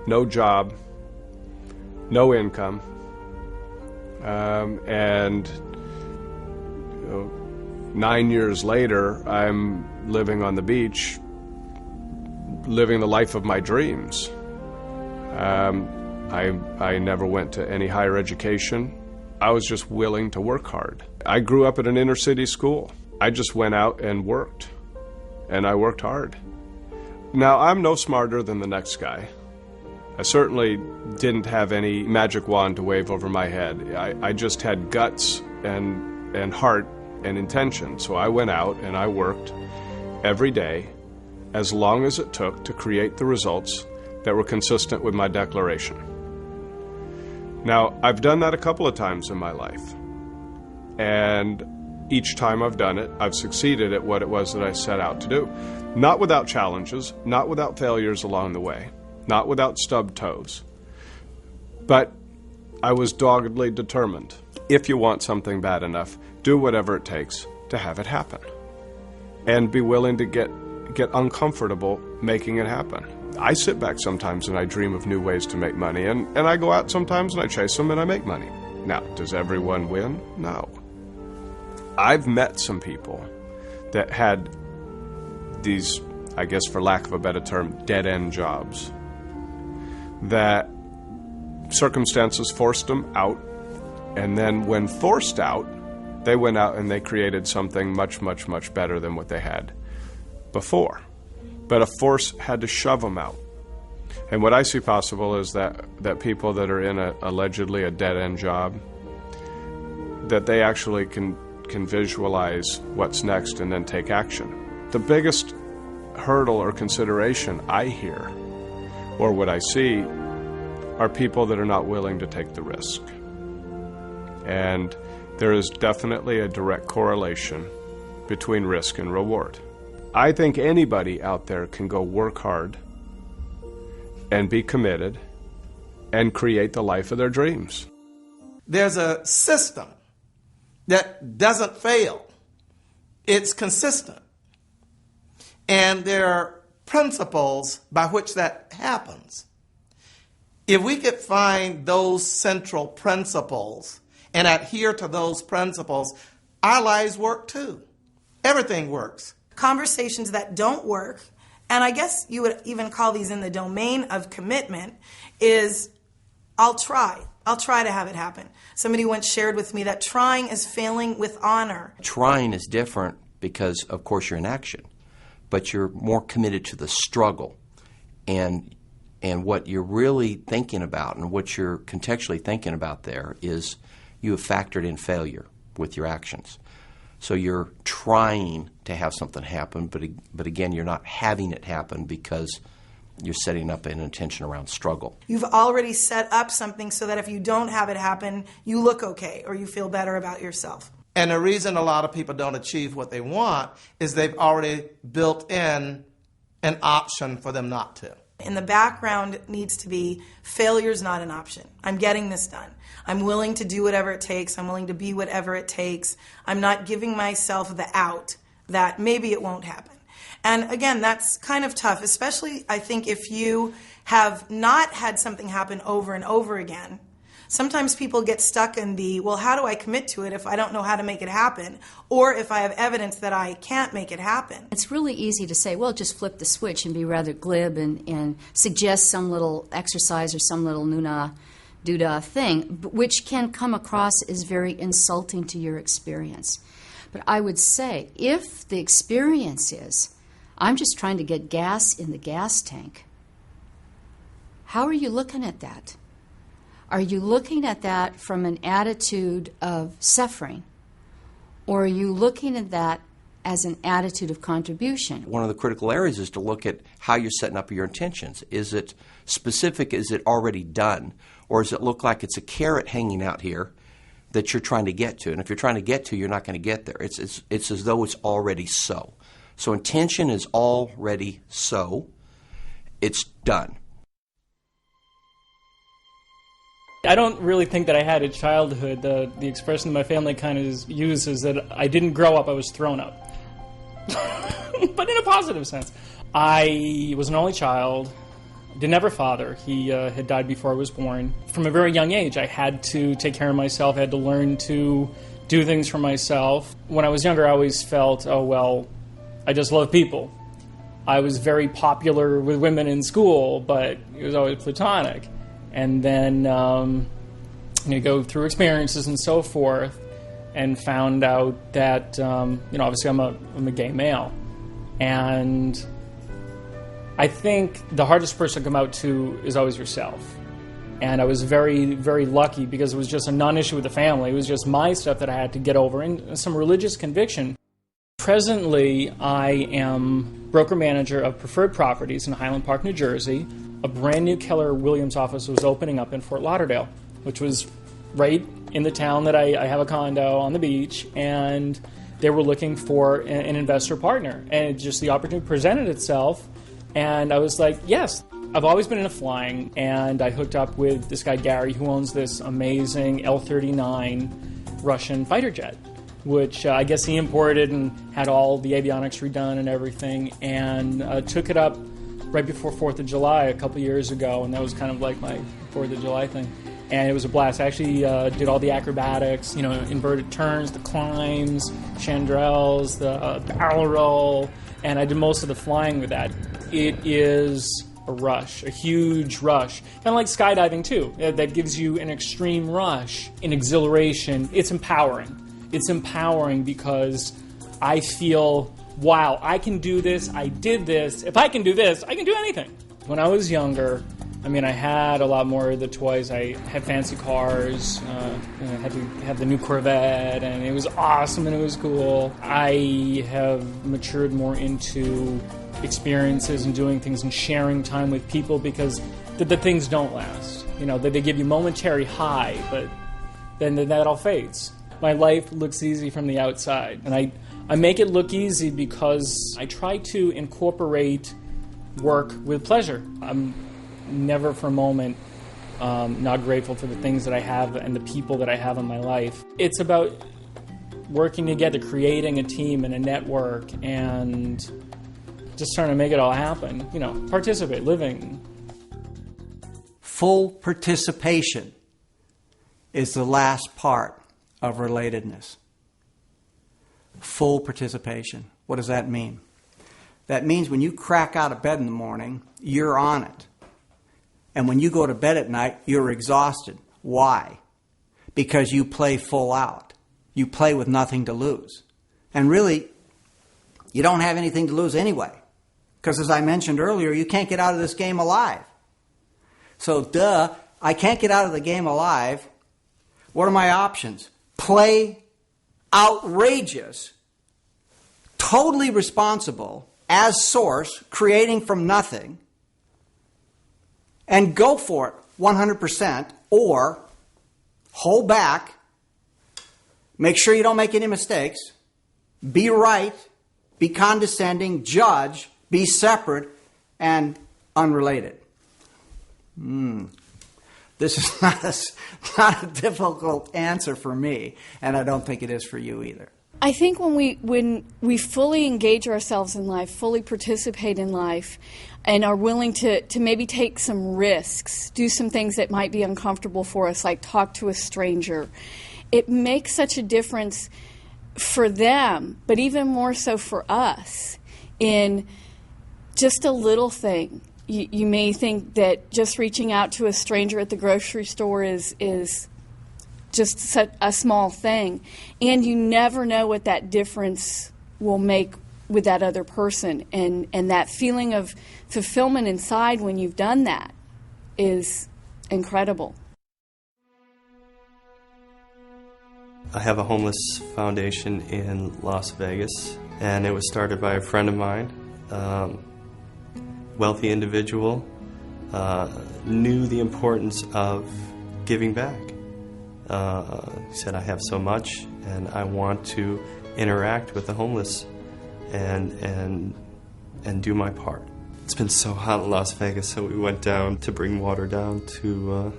no job, no income, and 9 years later, I'm living on the beach, living the life of my dreams. I never went to any higher education. I was just willing to work hard. I grew up at an inner city school. I just went out and worked, and I worked hard. Now, I'm no smarter than the next guy. I certainly didn't have any magic wand to wave over my head. I just had guts and heart and intention. So I went out and I worked every day as long as it took to create the results that were consistent with my declaration. Now, I've done that a couple of times in my life. And each time I've done it, I've succeeded at what it was that I set out to do. Not without challenges, not without failures along the way, not without stubbed toes. But I was doggedly determined. If you want something bad enough, do whatever it takes to have it happen. And be willing to get uncomfortable making it happen. I sit back sometimes and I dream of new ways to make money, and I go out sometimes and I chase them and I make money. Now, does everyone win? No. I've met some people that had these, I guess for lack of a better term, dead-end jobs that circumstances forced them out, and then when forced out, they went out and they created something much, much, much better than what they had before. But a force had to shove them out. And what I see possible is that people that are in allegedly a dead-end job, that they actually can visualize what's next and then take action. The biggest hurdle or consideration I hear, or what I see, are people that are not willing to take the risk. And there is definitely a direct correlation between risk and reward. I think anybody out there can go work hard and be committed and create the life of their dreams. There's a system that doesn't fail. It's consistent. And there are principles by which that happens. If we could find those central principles and adhere to those principles, our lives work too. Everything works. Conversations that don't work, and I guess you would even call these in the domain of commitment, is I'll try to have it happen. Somebody once shared with me that trying is failing with honor. Trying is different because, of course, you're in action, but you're more committed to the struggle. And what you're really thinking about and what you're contextually thinking about there is you have factored in failure with your actions. So you're trying to have something happen, but again, you're not having it happen because you're setting up an intention around struggle. You've already set up something so that if you don't have it happen, you look okay or you feel better about yourself. And the reason a lot of people don't achieve what they want is they've already built in an option for them not to. In the background needs to be failure's not an option. I'm getting this done. I'm willing to do whatever it takes. I'm willing to be whatever it takes. I'm not giving myself the out that maybe it won't happen. And again, that's kind of tough, especially I think if you have not had something happen over and over again. Sometimes people get stuck in the, well, how do I commit to it if I don't know how to make it happen? Or if I have evidence that I can't make it happen. It's really easy to say, well, just flip the switch and be rather glib and suggest some little exercise or some little doodah thing, which can come across as very insulting to your experience. But I would say, if the experience is, I'm just trying to get gas in the gas tank, how are you looking at that? Are you looking at that from an attitude of suffering? Or are you looking at that as an attitude of contribution? One of the critical areas is to look at how you're setting up your intentions. Is it specific? Is it already done? Or does it look like it's a carrot hanging out here that you're trying to get to? And if you're trying to get to, you're not going to get there. It's as though it's already so. So intention is already so. It's done. I don't really think that I had a childhood. The expression that my family kind of uses that I didn't grow up, I was thrown up. But in a positive sense. I was an only child, didn't have a father. He had died before I was born. From a very young age, I had to take care of myself. I had to learn to do things for myself. When I was younger, I always felt, oh, well, I just love people. I was very popular with women in school, but it was always platonic. And then you go through experiences and so forth, and found out that obviously I'm a gay male, and I think the hardest person to come out to is always yourself. And I was very, very lucky because it was just a non-issue with the family. It was just my stuff that I had to get over, and some religious conviction. Presently, I am broker manager of Preferred Properties in Highland Park, New Jersey. A brand new Keller Williams office was opening up in Fort Lauderdale, which was right in the town that I have a condo on the beach, and they were looking for an investor partner. And just the opportunity presented itself, and I was like, yes. I've always been into flying, and I hooked up with this guy, Gary, who owns this amazing L-39 Russian fighter jet, which I guess he imported and had all the avionics redone and everything, and took it up right before 4th of July a couple years ago, and that was kind of like my 4th of July thing. And it was a blast. I actually did all the acrobatics, inverted turns, the climbs, chandrels, the barrel roll, and I did most of the flying with that. It is a rush, a huge rush. Kind of like skydiving too. That gives you an extreme rush, an exhilaration. It's empowering. It's empowering because I feel, wow, I can do this, I did this. If I can do this, I can do anything. When I was younger, I had a lot more of the toys. I had fancy cars, I had to have the new Corvette, and it was awesome and it was cool. I have matured more into experiences and doing things and sharing time with people because the things don't last. That they give you momentary high, but then that all fades. My life looks easy from the outside, and I make it look easy because I try to incorporate work with pleasure. I'm never for a moment not grateful for the things that I have and the people that I have in my life. It's about working together, creating a team and a network, and just trying to make it all happen. Participate, living. Full participation is the last part of relatedness. Full participation. What does that mean? That means when you crack out of bed in the morning, you're on it. And when you go to bed at night, you're exhausted. Why? Because you play full out. You play with nothing to lose. And really, you don't have anything to lose anyway. Because as I mentioned earlier, you can't get out of this game alive. So, I can't get out of the game alive. What are my options? Play outrageous, totally responsible, as source, creating from nothing, and go for it 100%, or hold back, make sure you don't make any mistakes, be right, be condescending, judge, be separate, and unrelated. This is not a difficult answer for me, and I don't think it is for you either. I think when we fully engage ourselves in life, fully participate in life, and are willing to maybe take some risks, do some things that might be uncomfortable for us, like talk to a stranger, it makes such a difference for them, but even more so for us, in just a little thing. You may think that just reaching out to a stranger at the grocery store is just such a small thing, and you never know what that difference will make with that other person, and that feeling of fulfillment inside when you've done that is incredible. I have a homeless foundation in Las Vegas, and it was started by a friend of mine, wealthy individual, knew the importance of giving back. He said, I have so much, and I want to interact with the homeless and do my part. It's been so hot in Las Vegas, so we went down to bring water down to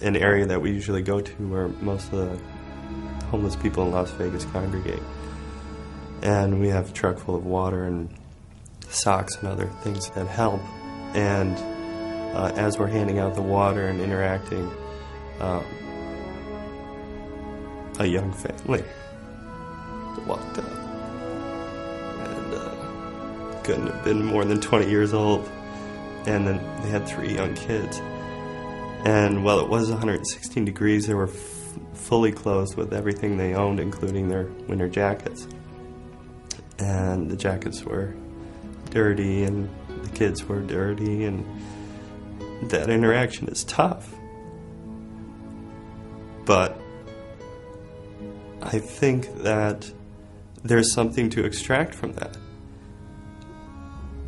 an area that we usually go to where most of the homeless people in Las Vegas congregate. And we have a truck full of water and socks and other things that help. And as we're handing out the water and interacting, a young family walked up, and couldn't have been more than 20 years old, and then they had 3 young kids. And while it was 116 degrees, they were fully clothed with everything they owned, including their winter jackets. And the jackets were dirty, and the kids were dirty, and that interaction is tough. But I think that there's something to extract from that.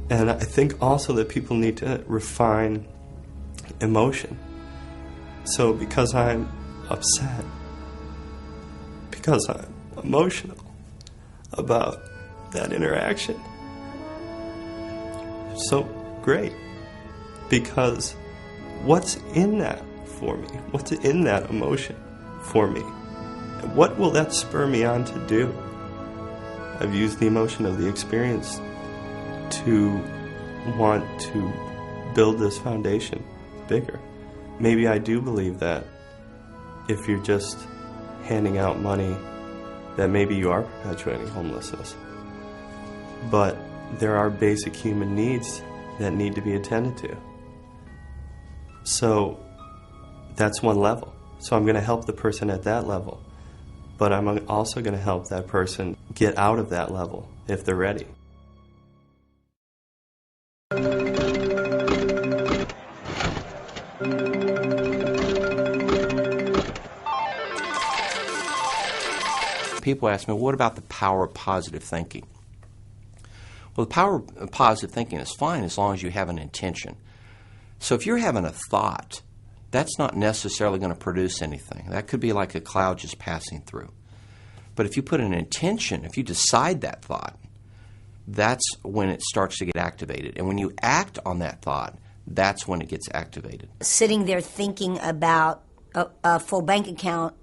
And I think also that people need to refine emotion. So because I'm upset, because I'm emotional about that interaction, so great. Because what's in that for me? What's in that emotion for me? And what will that spur me on to do? I've used the emotion of the experience to want to build this foundation bigger. Maybe I do believe that if you're just handing out money, that maybe you are perpetuating homelessness. But there are basic human needs that need to be attended to. So that's one level. So I'm going to help the person at that level. But I'm also going to help that person get out of that level if they're ready. People ask me, what about the power of positive thinking? Well, the power of positive thinking is fine as long as you have an intention. So if you're having a thought, that's not necessarily going to produce anything. That could be like a cloud just passing through. But if you put an intention, if you decide that thought, that's when it starts to get activated. And when you act on that thought, that's when it gets activated. Sitting there thinking about a full bank account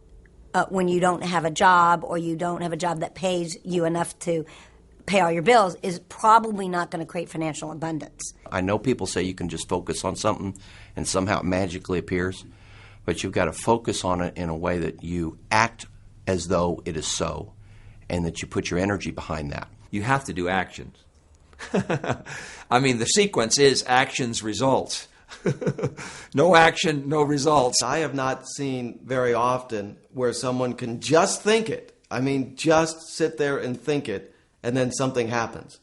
when you don't have a job, or you don't have a job that pays you enough to pay all your bills, is probably not going to create financial abundance. I know people say you can just focus on something and somehow it magically appears, but you've got to focus on it in a way that you act as though it is so, and that you put your energy behind that. You have to do actions. I mean, the sequence is actions, results. No action, no results. I have not seen very often where someone can just think it. I mean, just sit there and think it, and then something happens.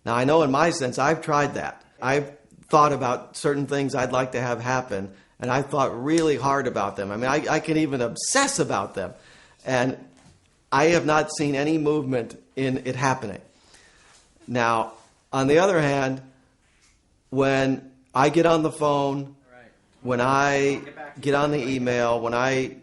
Now, I know in my sense, I've tried that. I've thought about certain things I'd like to have happen, and I've thought really hard about them. I mean, I can even obsess about them. And I have not seen any movement in it happening. Now, on the other hand, when I get on the phone, when I get on the email, when I,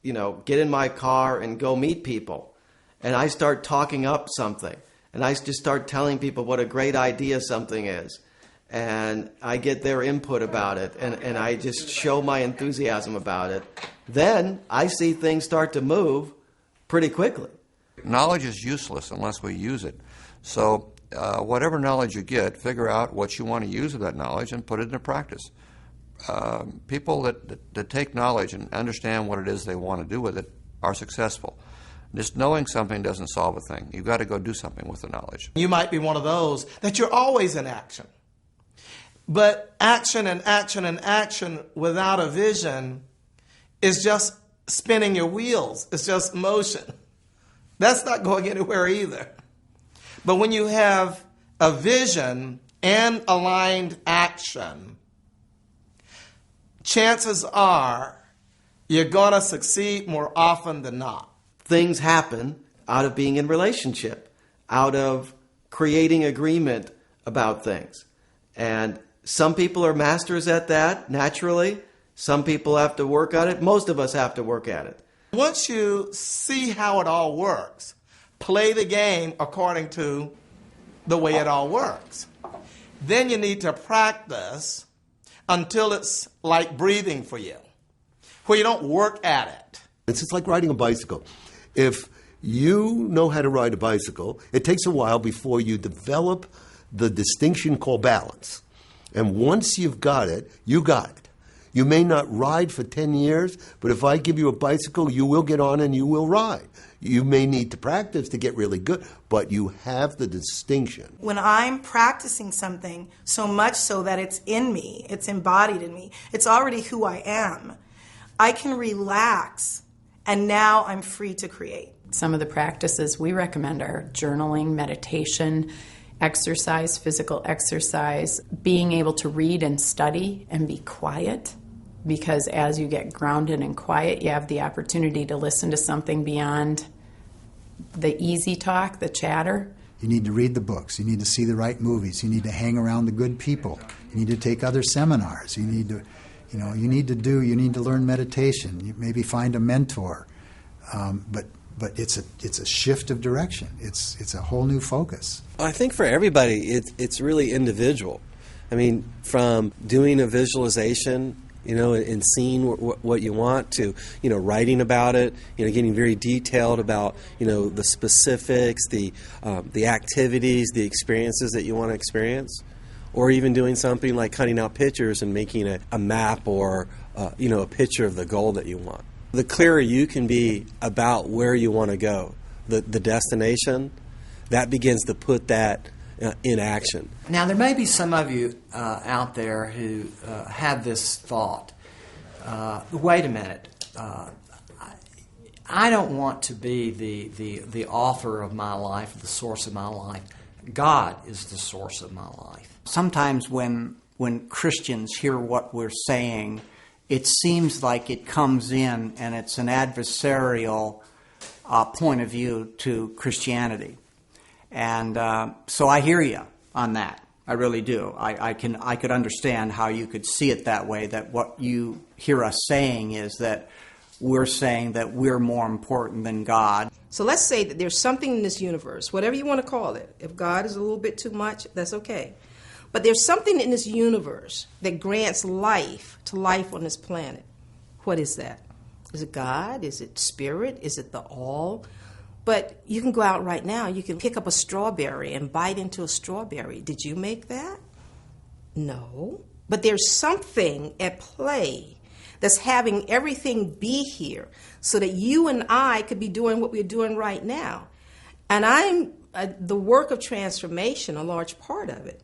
get in my car and go meet people, and I start talking up something, and I just start telling people what a great idea something is, and I get their input about it, and I just show my enthusiasm about it, then I see things start to move pretty quickly. Knowledge is useless unless we use it. So whatever knowledge you get, figure out what you want to use of that knowledge and put it into practice. People that take knowledge and understand what it is they want to do with it are successful. Just knowing something doesn't solve a thing. You've got to go do something with the knowledge. You might be one of those that you're always in action. But action and action and action without a vision is just spinning your wheels. It's just motion. That's not going anywhere either. But when you have a vision and aligned action, chances are you're going to succeed more often than not. Things happen out of being in relationship, out of creating agreement about things. And some people are masters at that, naturally. Some people have to work on it. Most of us have to work at it. Once you see how it all works, play the game according to the way it all works. Then you need to practice until it's like breathing for you, where you don't work at it. It's just like riding a bicycle. If you know how to ride a bicycle, it takes a while before you develop the distinction called balance. And once you've got it, you got it. You may not ride for 10 years, but if I give you a bicycle, you will get on and you will ride. You may need to practice to get really good, but you have the distinction. When I'm practicing something so much so that it's in me, it's embodied in me, it's already who I am, I can relax, and now I'm free to create. Some of the practices we recommend are journaling, meditation, exercise, physical exercise, being able to read and study and be quiet, because as you get grounded and quiet, you have the opportunity to listen to something beyond the easy talk, the chatter. You need to read the books. You need to see the right movies. You need to hang around the good people. You need to take other seminars. You need to, you need to learn meditation. You maybe find a mentor. But it's a shift of direction. It's a whole new focus. I think for everybody, it's really individual. I mean, from doing a visualization, and seeing what you want to, writing about it, getting very detailed about, the specifics, the activities, the experiences that you want to experience. or even doing something like cutting out pictures and making a map or a picture of the goal that you want. The clearer you can be about where you want to go, the destination, that begins to put that in action. Now, there may be some of you out there who have this thought. Wait a minute. I don't want to be the author of my life, the source of my life. God is the source of my life. Sometimes when Christians hear what we're saying, it seems like it comes in and it's an adversarial point of view to Christianity. And so I hear you on that. I really do. I could understand how you could see it that way, that what you hear us saying is that we're saying that we're more important than God. So let's say that there's something in this universe, whatever you want to call it. If God is a little bit too much, that's okay. But there's something in this universe that grants life to life on this planet. What is that? Is it God? Is it spirit? Is it the all? But you can go out right now, you can pick up a strawberry and bite into a strawberry. Did you make that? No. But there's something at play that's having everything be here so that you and I could be doing what we're doing right now. And the work of transformation, a large part of it,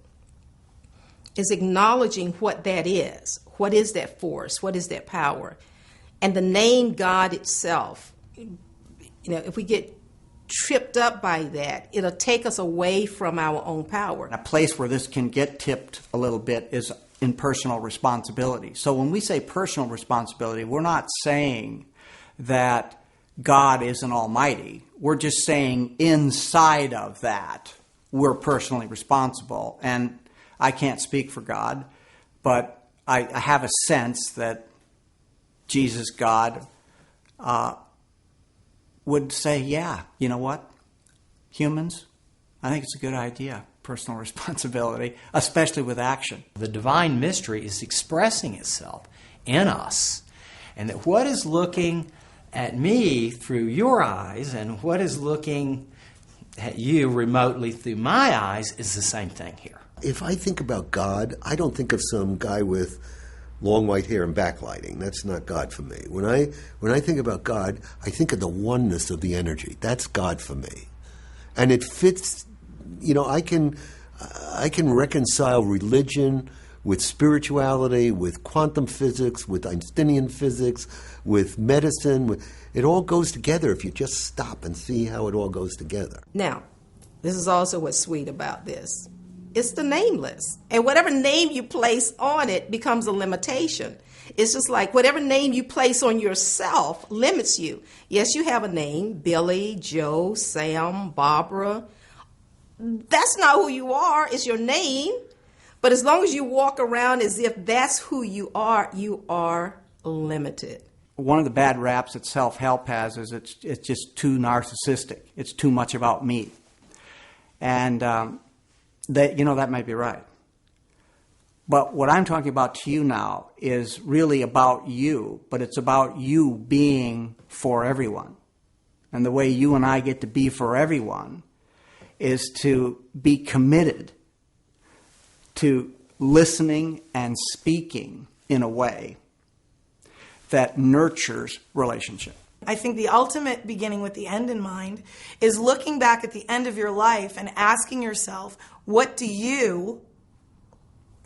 is acknowledging what that is. What is that force? What is that power? And the name God itself, if we get tripped up by that, it'll take us away from our own power. A place where this can get tipped a little bit is in personal responsibility. So when we say personal responsibility, we're not saying that God isn't almighty. We're just saying inside of that, we're personally responsible. And I can't speak for God, but I have a sense that Jesus, God, would say, yeah, you know what? Humans, I think it's a good idea. Personal responsibility, especially with action. The divine mystery is expressing itself in us. And that what is looking at me through your eyes and what is looking at you remotely through my eyes is the same thing here. If I think about God, I don't think of some guy with long white hair and backlighting. That's not God for me. When I think about God, I think of the oneness of the energy. That's God for me. And it fits, I can reconcile religion with spirituality, with quantum physics, with Einsteinian physics, with medicine. It all goes together if you just stop and see how it all goes together. Now, this is also what's sweet about this. It's the nameless. And whatever name you place on it becomes a limitation. It's just like whatever name you place on yourself limits you. Yes, you have a name, Billy, Joe, Sam, Barbara. That's not who you are. It's your name. But as long as you walk around as if that's who you are limited. One of the bad raps that self-help has is it's just too narcissistic. It's too much about me. And that might be right. But what I'm talking about to you now is really about you, but it's about you being for everyone. And the way you and I get to be for everyone is to be committed to listening and speaking in a way that nurtures relationship. I think the ultimate beginning with the end in mind is looking back at the end of your life and asking yourself, what do you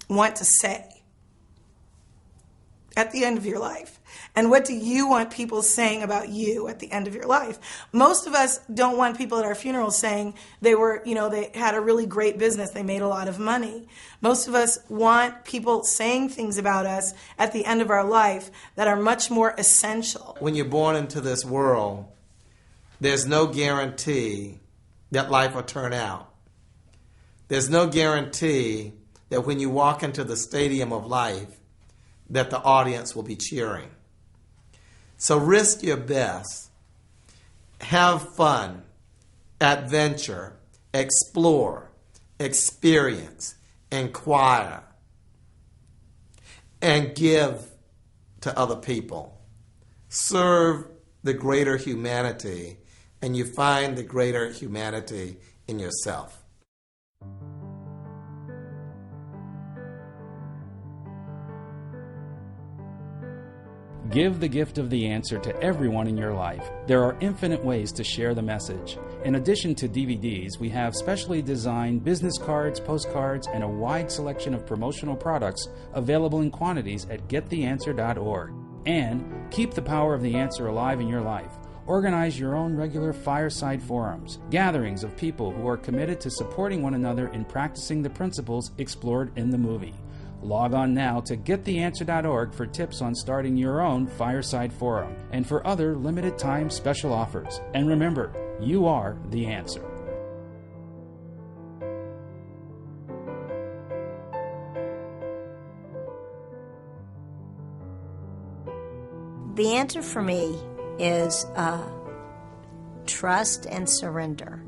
want to say at the end of your life? And what do you want people saying about you at the end of your life? Most of us don't want people at our funerals saying they had a really great business, they made a lot of money. Most of us want people saying things about us at the end of our life that are much more essential. When you're born into this world, there's no guarantee that life will turn out. There's no guarantee that when you walk into the stadium of life, that the audience will be cheering. So risk your best. Have fun, adventure, explore, experience, inquire, and give to other people. Serve the greater humanity, and you find the greater humanity in yourself. Give the gift of the answer to everyone in your life. There are infinite ways to share the message. In addition to DVDs, we have specially designed business cards, postcards, and a wide selection of promotional products available in quantities at gettheanswer.org. And keep the power of the answer alive in your life. Organize your own regular fireside forums, gatherings of people who are committed to supporting one another in practicing the principles explored in the movie. Log on now to gettheanswer.org for tips on starting your own fireside forum and for other limited time special offers. And remember, you are the answer. The answer for me is trust and surrender.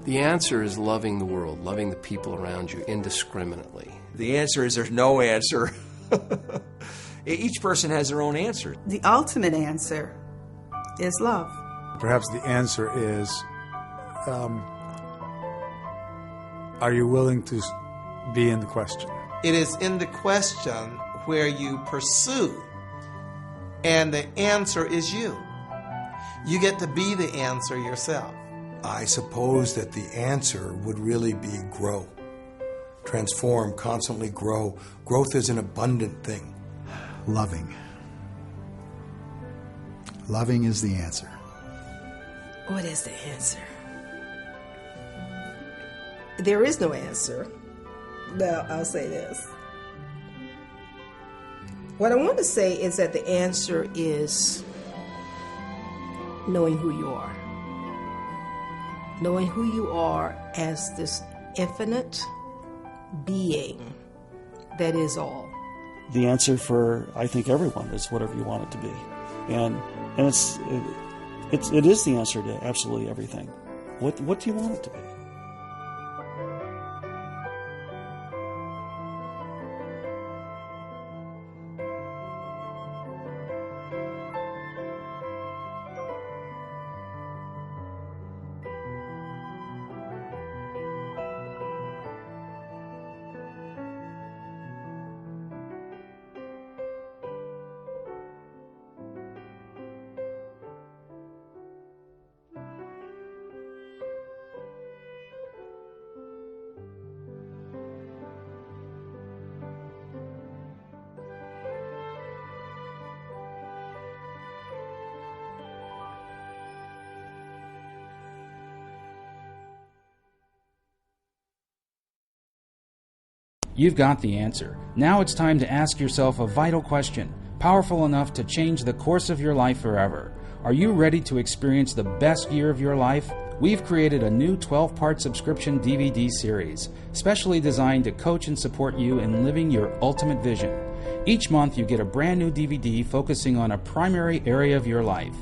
The answer is loving the world, loving the people around you indiscriminately. The answer is there's no answer. Each person has their own answer. The ultimate answer is love. Perhaps the answer is, are you willing to be in the question? It is in the question where you pursue, and the answer is you. You get to be the answer yourself. I suppose that the answer would really be grow. Transform, constantly grow. Growth is an abundant thing. Loving. Loving is the answer. What is the answer? There is no answer. Now, I'll say this. What I want to say is that the answer is knowing who you are. Knowing who you are as this infinite being that is all. The answer for, I think, everyone is whatever you want it to be. And it is the answer to absolutely everything. What do you want it to be? You've got the answer. Now it's time to ask yourself a vital question, powerful enough to change the course of your life forever. Are you ready to experience the best year of your life? We've created a new 12-part subscription DVD series, specially designed to coach and support you in living your ultimate vision. Each month you get a brand new DVD focusing on a primary area of your life.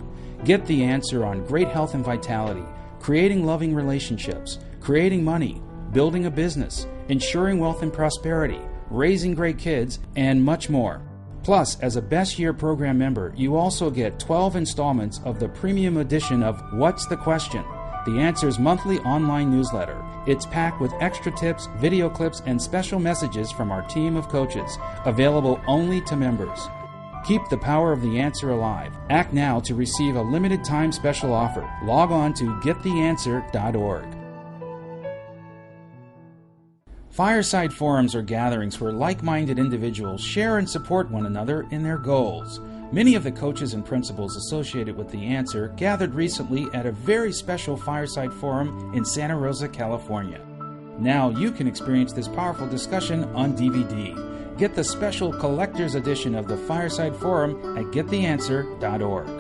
Get the answer on great health and vitality, creating loving relationships, creating money, building a business, ensuring wealth and prosperity, raising great kids, and much more. Plus, as a Best Year Program member, you also get 12 installments of the premium edition of What's the Question? The Answer's monthly online newsletter. It's packed with extra tips, video clips, and special messages from our team of coaches, available only to members. Keep the power of the answer alive. Act now to receive a limited time special offer. Log on to gettheanswer.org. Fireside forums are gatherings where like-minded individuals share and support one another in their goals. Many of the coaches and principals associated with The Answer gathered recently at a very special Fireside Forum in Santa Rosa, California. Now you can experience this powerful discussion on DVD. Get the special collector's edition of the Fireside Forum at gettheanswer.org.